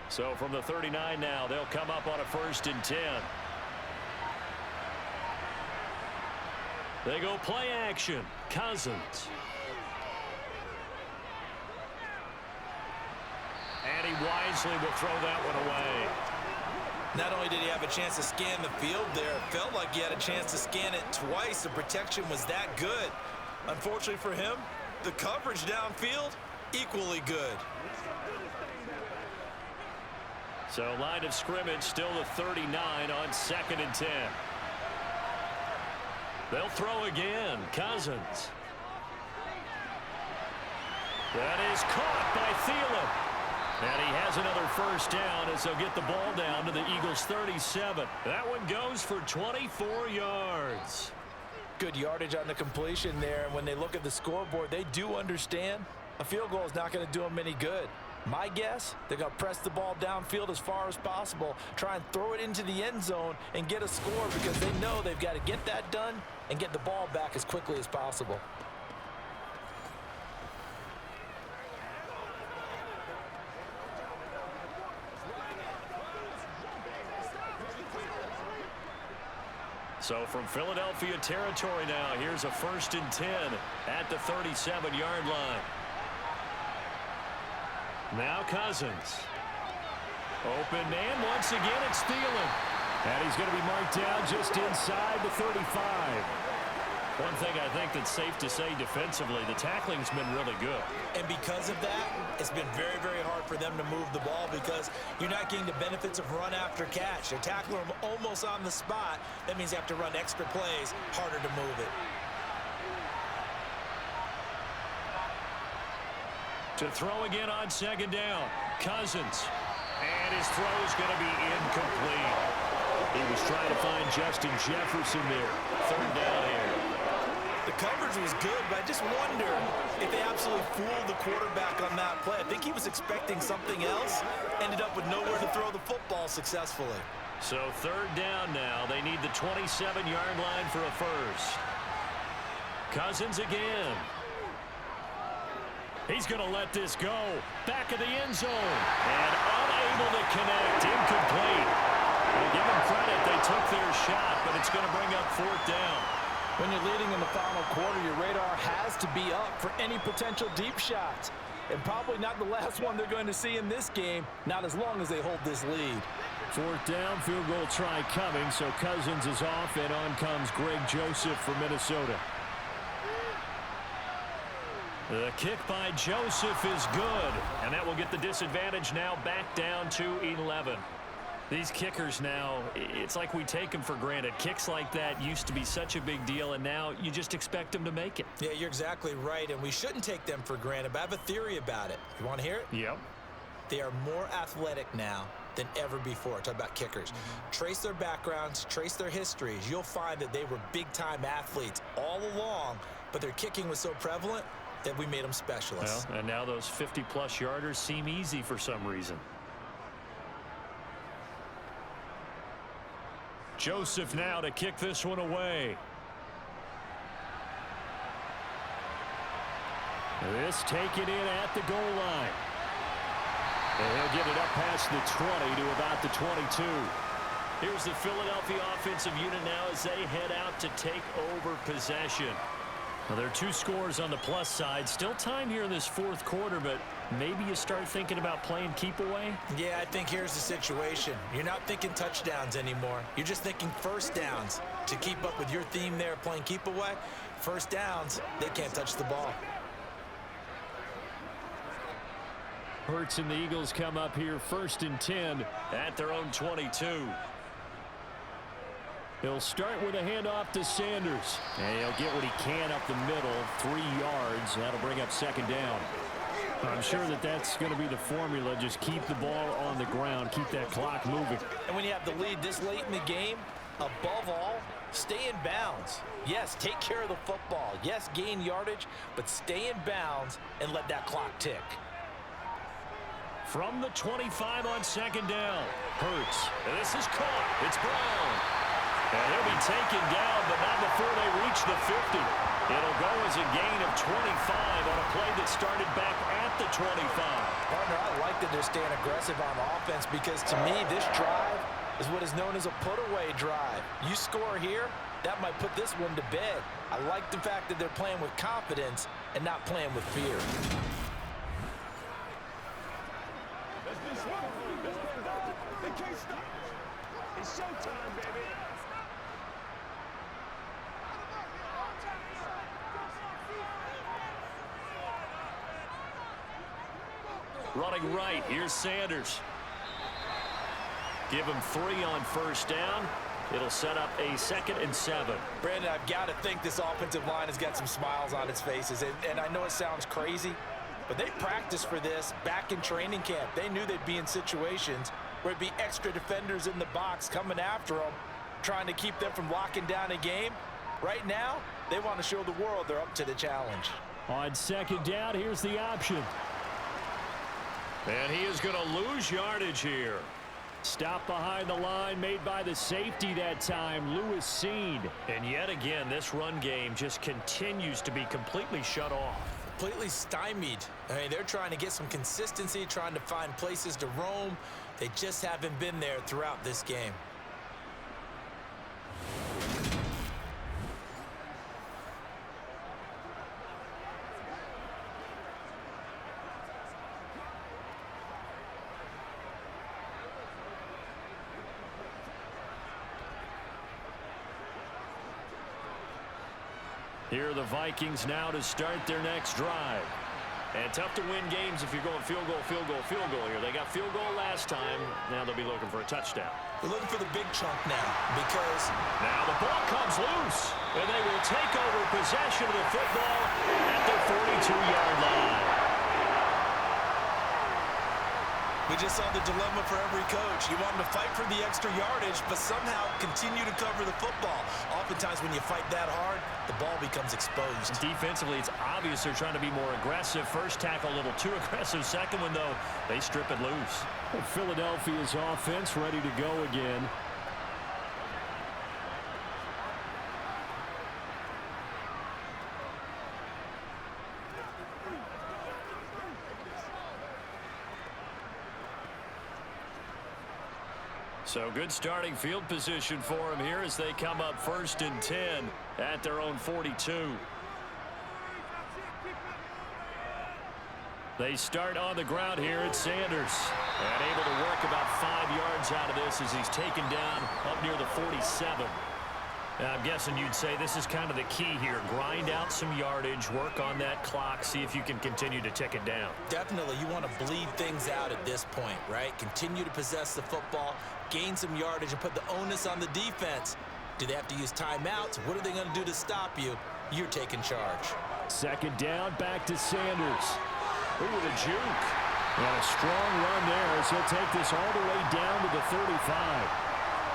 So from the 39 now, they'll come up on a 1st and 10. They go play action. Cousins. And he wisely will throw that one away. Not only did he have a chance to scan the field there, it felt like he had a chance to scan it twice. The protection was that good. Unfortunately for him, the coverage downfield, equally good. So line of scrimmage still the 39 on 2nd and 10. They'll throw again. Cousins. That is caught by Thielen. And he has another first down as they'll get the ball down to the Eagles' 37. That one goes for 24 yards. Good yardage on the completion there. And when they look at the scoreboard, they do understand a field goal is not going to do them any good. My guess, they're going to press the ball downfield as far as possible, try and throw it into the end zone and get a score, because they know they've got to get that done and get the ball back as quickly as possible. So from Philadelphia territory now, here's a 1st and 10 at the 37-yard line. Now Cousins. Open man once again. It's Thielen. And he's going to be marked down just inside the 35. One thing I think that's safe to say defensively, the tackling's been really good. And because of that, it's been very, very hard for them to move the ball because you're not getting the benefits of run after catch. They're tackling them almost on the spot. That means you have to run extra plays, harder to move it. To throw again on second down. Cousins. And his throw is going to be incomplete. He was trying to find Justin Jefferson there. Third down here. The coverage was good, but I just wonder if they absolutely fooled the quarterback on that play. I think he was expecting something else. Ended up with nowhere to throw the football successfully. So third down now. They need the 27-yard line for a first. Cousins again. He's going to let this go. Back of the end zone. And unable to connect. Incomplete. I'll give them credit. They took their shot, but it's going to bring up fourth down. When you're leading in the final quarter, your radar has to be up for any potential deep shots. And probably not the last one they're going to see in this game, not as long as they hold this lead. Fourth down, field goal try coming, so Cousins is off, and on comes Greg Joseph for Minnesota. The kick by Joseph is good, and that will get the disadvantage now back down to 11. These kickers now, it's like we take them for granted. Kicks like that used to be such a big deal, and now you just expect them to make it. Yeah, you're exactly right, and we shouldn't take them for granted, but I have a theory about it. You want to hear it? Yep. They are more athletic now than ever before. Talk about kickers. Trace their backgrounds, trace their histories. You'll find that they were big-time athletes all along, but their kicking was so prevalent that we made them specialists. Well, and now those 50-plus yarders seem easy for some reason. Joseph now to kick this one away. This taken in at the goal line. And he'll get it up past the 20 to about the 22. Here's the Philadelphia offensive unit now as they head out to take over possession. Well, there are two scores on the plus side. Still time here in this fourth quarter, but maybe you start thinking about playing keep away? Yeah, I think here's the situation. You're not thinking touchdowns anymore. You're just thinking first downs. To keep up with your theme there, playing keep away, first downs, they can't touch the ball. Hurts and the Eagles come up here first and 10 at their own 22. He'll start with a handoff to Sanders. And he'll get what he can up the middle, 3 yards. That'll bring up second down. I'm sure that that's going to be the formula. Just keep the ball on the ground. Keep that clock moving. And when you have the lead this late in the game, above all, stay in bounds. Yes, take care of the football. Yes, gain yardage, but stay in bounds and let that clock tick. From the 25 on second down. Hurts. And this is caught. It's Brown. And he'll be taken down, but not before they reach the 50. It'll go as a gain of 25 on a play that started back at the 25. Partner, I like that they're staying aggressive on offense because to me, this drive is what is known as a put-away drive. You score here, that might put this one to bed. I like the fact that they're playing with confidence and not playing with fear. Let's be smart. Let's get done. They can't stop. It's showtime, baby. Running right, here's Sanders. Give him 3 on first down. It'll set up a 2nd and 7. Brandon, I've got to think this offensive line has got some smiles on its faces. And I know it sounds crazy, but they practiced for this back in training camp. They knew they'd be in situations where it'd be extra defenders in the box coming after them, trying to keep them from locking down a game. Right now, they want to show the world they're up to the challenge. On second down, here's the option. And he is going to lose yardage here. Stop behind the line made by the safety that time, Lewis Seed. And yet again, this run game just continues to be completely shut off. Completely stymied. I mean, they're trying to get some consistency, trying to find places to roam. They just haven't been there throughout this game. Here are the Vikings now to start their next drive. And tough to win games if you're going field goal, field goal, field goal here. They got field goal last time. Now they'll be looking for a touchdown. They're looking for the big chunk now because now the ball comes loose, and they will take over possession of the football at the 42-yard line. we just saw the dilemma for every coach. You want them to fight for the extra yardage, but somehow continue to cover the football. Oftentimes when you fight that hard, the ball becomes exposed. Defensively, it's obvious they're trying to be more aggressive. First tackle a little too aggressive. Second one, though, they strip it loose. Philadelphia's offense ready to go again. So good starting field position for them here as they come up 1st and 10 at their own 42. They start on the ground here at Sanders. And able to work about 5 yards out of this as he's taken down up near the 47. Now, I'm guessing you'd say this is kind of the key here. Grind out some yardage, work on that clock, see if you can continue to tick it down. Definitely, you want to bleed things out at this point, right? Continue to possess the football, gain some yardage, and put the onus on the defense. Do they have to use timeouts? What are they going to do to stop you? You're taking charge. 2nd down, back to Sanders. Ooh, with a juke. And a strong run there as he'll take this all the way down to the 35.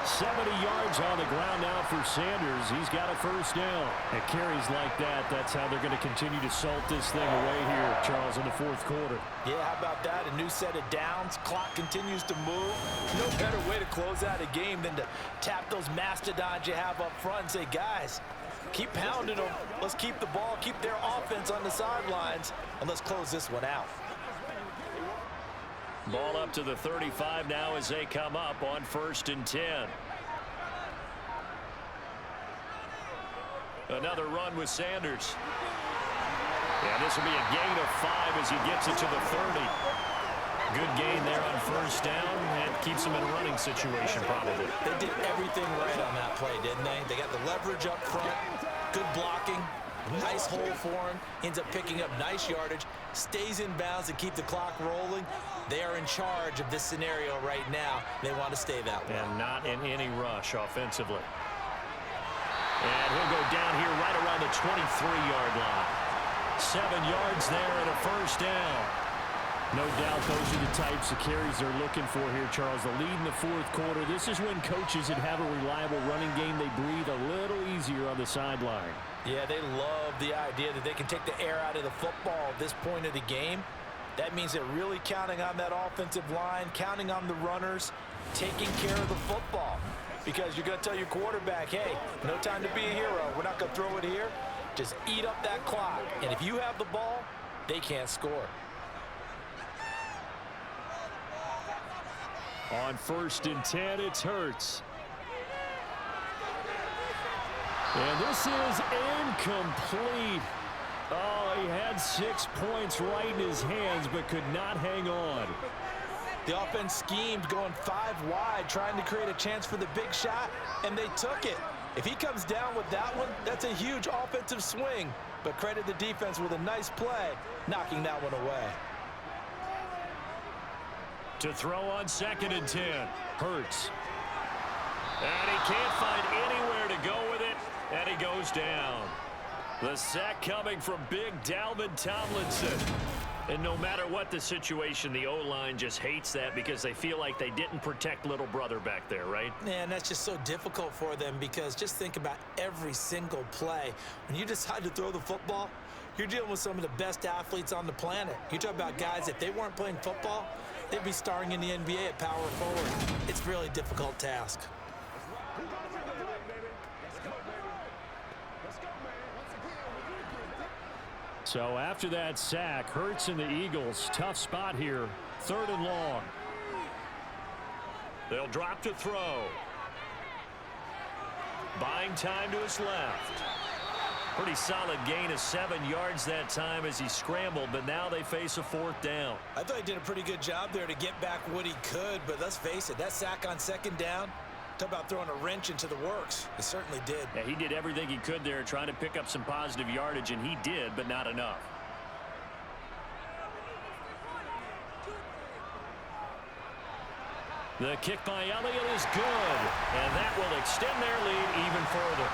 70 yards on the ground now for Sanders. He's got a 1st down. At carries like that, that's how they're going to continue to salt this thing away here, Charles, in the 4th quarter. Yeah, how about that? A new set of downs. Clock continues to move. No better way to close out a game than to tap those mastodons you have up front and say, guys, keep pounding them. Let's keep the ball, keep their offense on the sidelines, and let's close this one out. Ball up to the 35 now as they come up on 1st and 10. Another run with Sanders. Yeah, this will be a gain of 5 as he gets it to the 30. Good gain there on 1st down and keeps him in a running situation probably. They did everything right on that play, didn't they? They got the leverage up front, good blocking, nice hole for him, ends up picking up nice yardage, stays in bounds and keep the clock rolling. They are in charge of this scenario right now. They want to stay that way. And not in any rush offensively. And he'll go down here right around the 23-yard line. 7 yards there and a 1st down. No doubt those are the types of carries they're looking for here, Charles. The lead in the 4th quarter. This is when coaches that have a reliable running game, they breathe a little easier on the sideline. Yeah, they love the idea that they can take the air out of the football at this point of the game. That means they're really counting on that offensive line, counting on the runners, taking care of the football. Because you're going to tell your quarterback, hey, no time to be a hero. We're not going to throw it here. Just eat up that clock. And if you have the ball, they can't score. On 1st and 10, it's Hurts. And this is incomplete. Oh, he had 6 points right in his hands, but could not hang on. The offense schemed going 5 wide, trying to create a chance for the big shot, and they took it. If he comes down with that one, that's a huge offensive swing. But credit the defense with a nice play, knocking that one away. To throw on 2nd and 10. Hurts. And he can't find anywhere to go with it, and he goes down. The sack coming from big Dalvin Tomlinson. And no matter what the situation, the O-line just hates that because they feel like they didn't protect little brother back there, right? And that's just so difficult for them because just think about every single play. When you decide to throw the football, you're dealing with some of the best athletes on the planet. You talk about guys, if they weren't playing football, they'd be starring in the NBA at power forward. It's a really difficult task. So after that sack, Hurts and the Eagles, tough spot here. 3rd and long. They'll drop to throw. Buying time to his left. Pretty solid gain of 7 yards that time as he scrambled, but now they face a 4th down. I thought he did a pretty good job there to get back what he could, but let's face it, that sack on 2nd down, Talk about throwing a wrench into the works. It certainly did. Yeah, he did everything he could there trying to pick up some positive yardage, and he did, but not enough. The kick by Elliott is good, and that will extend their lead even further.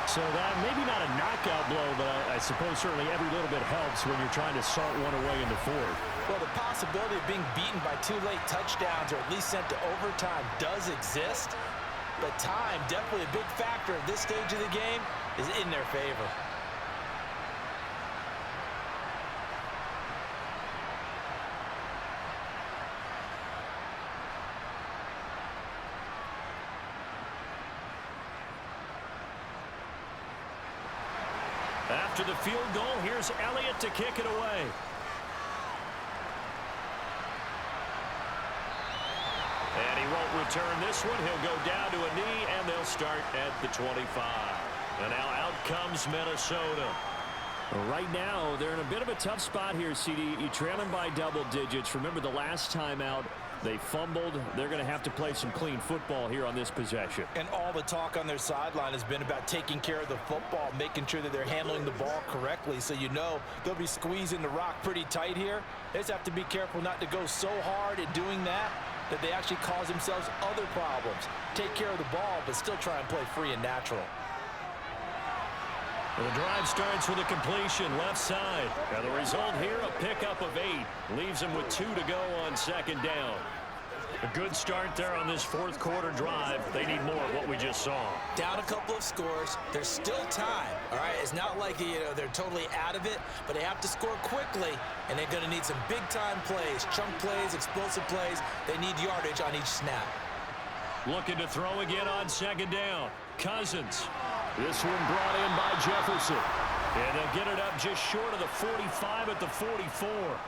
So that maybe not a knockout blow, but I suppose certainly every little bit helps when you're trying to salt one away in the fourth. Well, the possibility of being beaten by 2 late touchdowns or at least sent to overtime does exist, but time, definitely a big factor at this stage of the game, is in their favor. After the field goal, here's Elliott to kick it away. And he won't return this one. He'll go down to a knee, and they'll start at the 25. And now out comes Minnesota. Right now, they're in a bit of a tough spot here, CD. You trail them by double digits. Remember the last time out, they fumbled. They're going to have to play some clean football here on this possession. And all the talk on their sideline has been about taking care of the football, making sure that they're handling the ball correctly. So you know they'll be squeezing the rock pretty tight here. They just have to be careful not to go so hard at doing that they actually cause themselves other problems. Take care of the ball, but still try and play free and natural. Well, the drive starts with a completion left side. And the result here, a pickup of 8. Leaves them with 2 to go on second down. A good start there on this fourth quarter drive. They need more of what we just saw. Down a couple of scores. There's still time, all right? It's not like they're totally out of it, but they have to score quickly, and they're going to need some big-time plays, chunk plays, explosive plays. They need yardage on each snap. Looking to throw again on second down. Cousins. This one brought in by Jefferson. And they'll get it up just short of the 45 at the 44.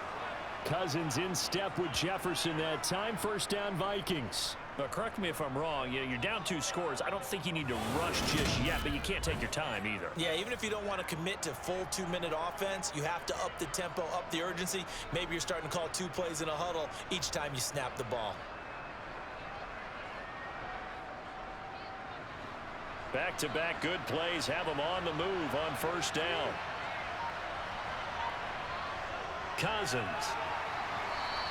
Cousins in step with Jefferson that time. First down, Vikings. But correct me if I'm wrong. You're down 2 scores. I don't think you need to rush just yet, but you can't take your time either. Yeah, even if you don't want to commit to full 2-minute offense, you have to up the tempo, up the urgency. Maybe you're starting to call 2 plays in a huddle each time you snap the ball. Back-to-back good plays have them on the move on first down. Cousins.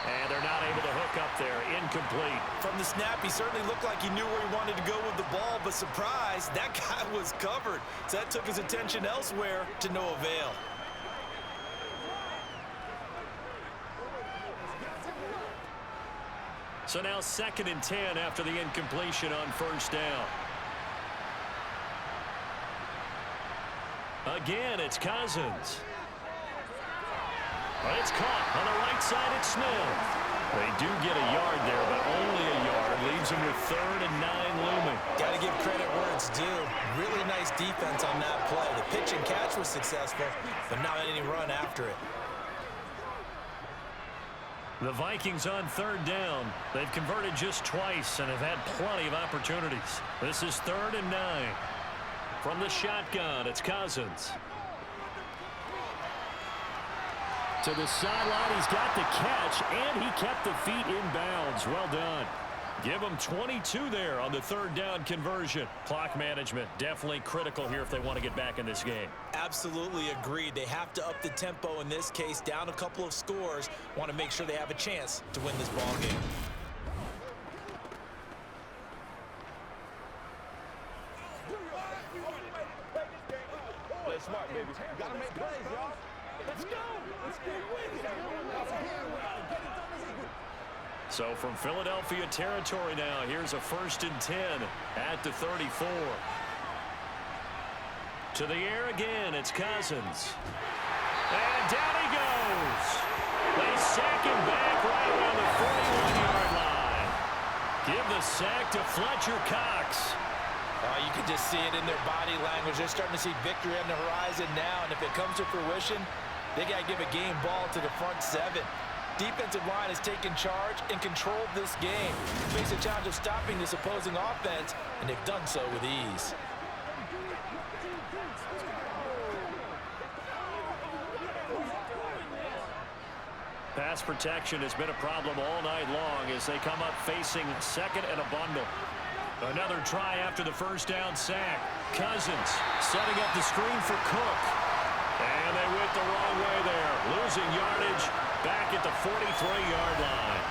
And they're not able to hook up there. Incomplete. From the snap, he certainly looked like he knew where he wanted to go with the ball, but surprise, that guy was covered. So that took his attention elsewhere to no avail. So now 2nd and 10 after the incompletion on first down. Again, it's Cousins. But it's caught on the right side. It's Smith. They do get a yard there, but only a yard. Leaves them with 3rd and 9 looming. Got to give credit where it's due. Really nice defense on that play. The pitch and catch was successful, but not any run after it. The Vikings on 3rd down. They've converted just twice and have had plenty of opportunities. This is 3rd and 9. From the shotgun, it's Cousins. To the sideline, he's got the catch, and he kept the feet in bounds. Well done. Give them 22 there on the 3rd down conversion. Clock management definitely critical here if they want to get back in this game. Absolutely agreed. They have to up the tempo in this case, down a couple of scores. Want to make sure they have a chance to win this ball game. Play smart, baby. Gotta make plays, y'all. Let's go. Let's get with it. So from Philadelphia territory now, here's a 1st and 10 at the 34. To the air again, it's Cousins. And down he goes. They sack him back right around the 41-yard line. Give the sack to Fletcher Cox. You can just see it in their body language. They're starting to see victory on the horizon now, and if it comes to fruition, they got to give a game ball to the front 7. Defensive line has taken charge and controlled this game. Face a challenge of stopping this opposing offense, and they've done so with ease. Pass protection has been a problem all night long as they come up facing 2nd and a bundle. Another try after the first down sack. Cousins setting up the screen for Cook. And they went the wrong way there. Losing yardage back at the 43-yard line.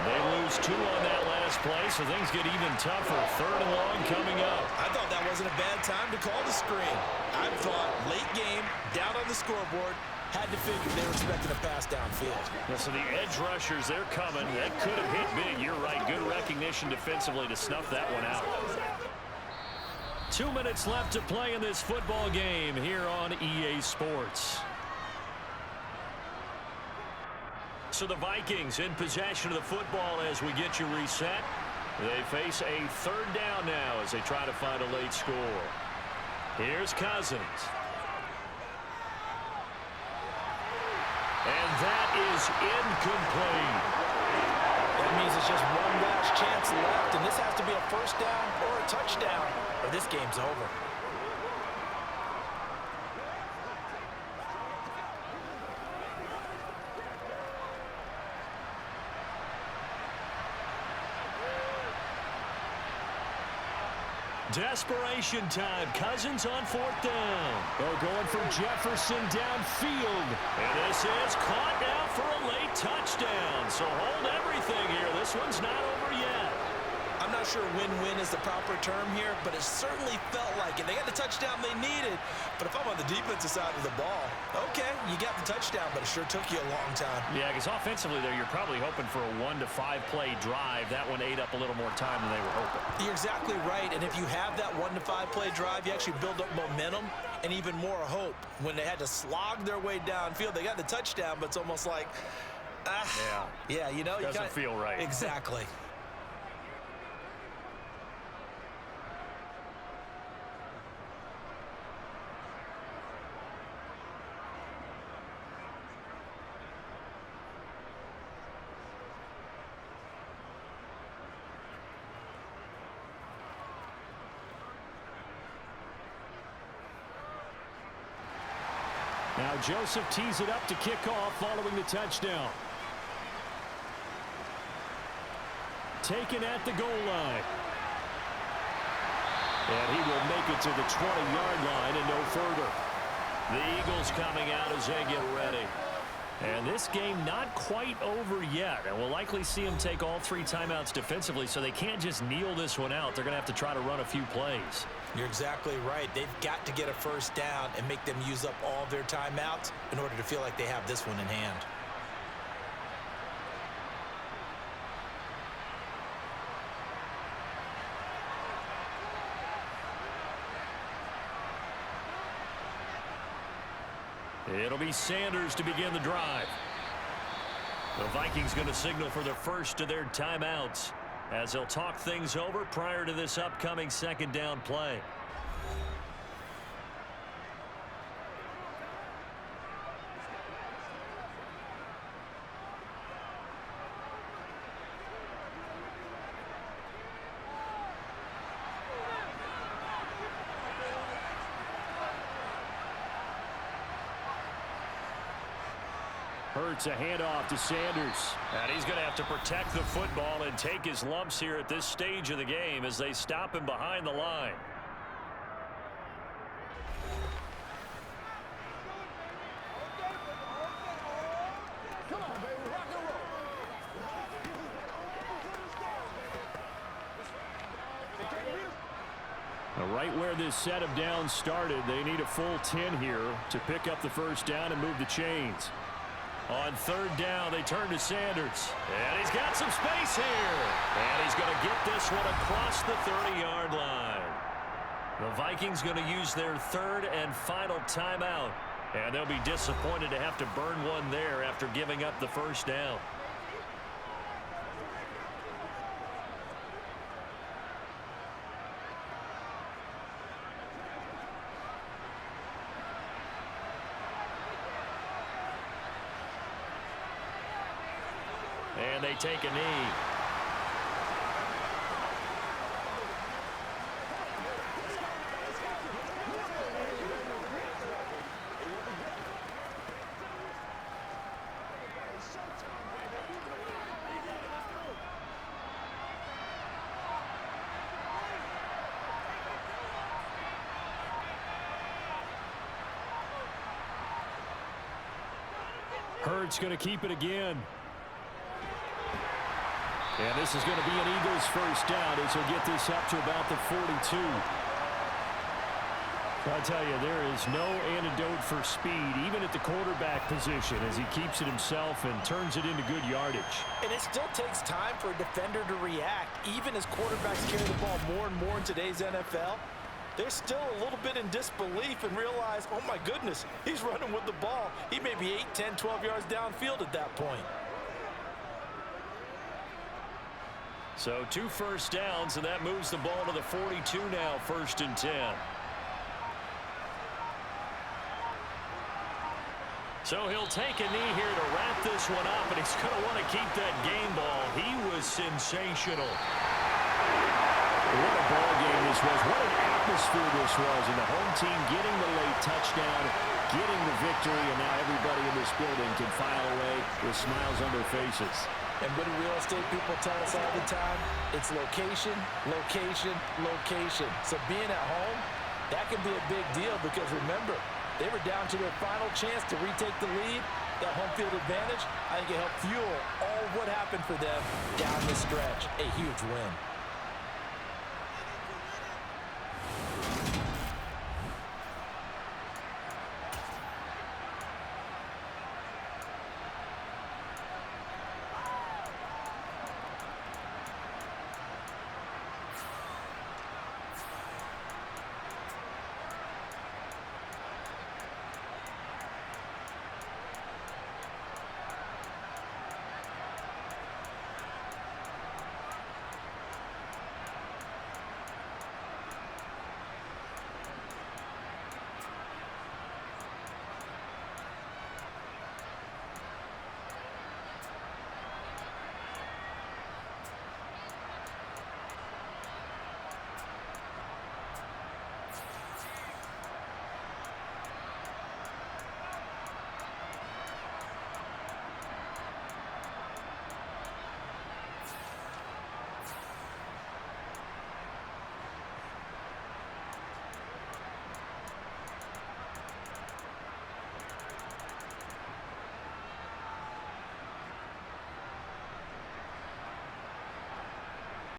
They lose 2 on that last play, so things get even tougher. 3rd and long coming up. I thought that wasn't a bad time to call the screen. I thought late game, down on the scoreboard, had to figure they were expecting a pass downfield. Yeah, so the edge rushers, they're coming. That could have hit big. You're right. Good recognition defensively to snuff that one out. 2 minutes left to play in this football game here on EA Sports. So the Vikings in possession of the football as we get you reset. They face a 3rd down now as they try to find a late score. Here's Cousins. And that is incomplete. That means it's just one last chance left, and this has to be a 1st down or a touchdown, or this game's over. Desperation time. Cousins on 4th down. They're going for Jefferson downfield. And this is caught now for a late touchdown. So hold everything here. This one's not over yet. I'm not sure win-win is the proper term here, but it certainly felt like it. They got the touchdown they needed, but if I'm on the defensive side of the ball, okay, you got the touchdown, but it sure took you a long time. Yeah, because offensively there, you're probably hoping for a 1 to 5 play drive. That one ate up a little more time than they were hoping. You're exactly right, and if you have that 1 to 5 play drive, you actually build up momentum and even more hope. When they had to slog their way downfield, they got the touchdown, but it's almost like, yeah, you know, doesn't feel right. Exactly. Now Joseph tees it up to kick off following the touchdown. Taken at the goal line. And he will make it to the 20-yard line and no further. The Eagles coming out as they get ready. And this game not quite over yet. And we'll likely see them take all 3 timeouts defensively, so they can't just kneel this one out. They're going to have to try to run a few plays. You're exactly right. They've got to get a 1st down and make them use up all of their timeouts in order to feel like they have this one in hand. It'll be Sanders to begin the drive. The Vikings going to signal for the first of their timeouts as they'll talk things over prior to this upcoming 2nd down play. Hurts a handoff to Sanders. And he's going to have to protect the football and take his lumps here at this stage of the game as they stop him behind the line. Come on, baby, rock and roll. Right where this set of downs started, they need a full 10 here to pick up the 1st down and move the chains. On 3rd down, they turn to Sanders. And he's got some space here. And he's going to get this one across the 30-yard line. The Vikings going to use their 3rd and final timeout. And they'll be disappointed to have to burn one there after giving up the 1st down. And they take a knee. Hurts going to keep it again. And this is going to be an Eagles first down as he'll get this up to about the 42. I'll tell you, there is no antidote for speed, even at the quarterback position, as he keeps it himself and turns it into good yardage. And it still takes time for a defender to react. Even as quarterbacks carry the ball more and more in today's NFL, they're still a little bit in disbelief and realize, oh my goodness, he's running with the ball. He may be 8, 10, 12 yards downfield at that point. So 2 first downs, and that moves the ball to the 42 now, 1st and 10. So he'll take a knee here to wrap this one up, and he's going to want to keep that game ball. He was sensational. What a ball game this was. What an atmosphere this was. And the home team getting the late touchdown, getting the victory, and now everybody in this building can file away with smiles on their faces. And what do real estate people tell us all the time? It's location, location, location. So being at home, that can be a big deal because remember, they were down to their final chance to retake the lead. That home field advantage, I think it helped fuel all of what happened for them down the stretch. A huge win.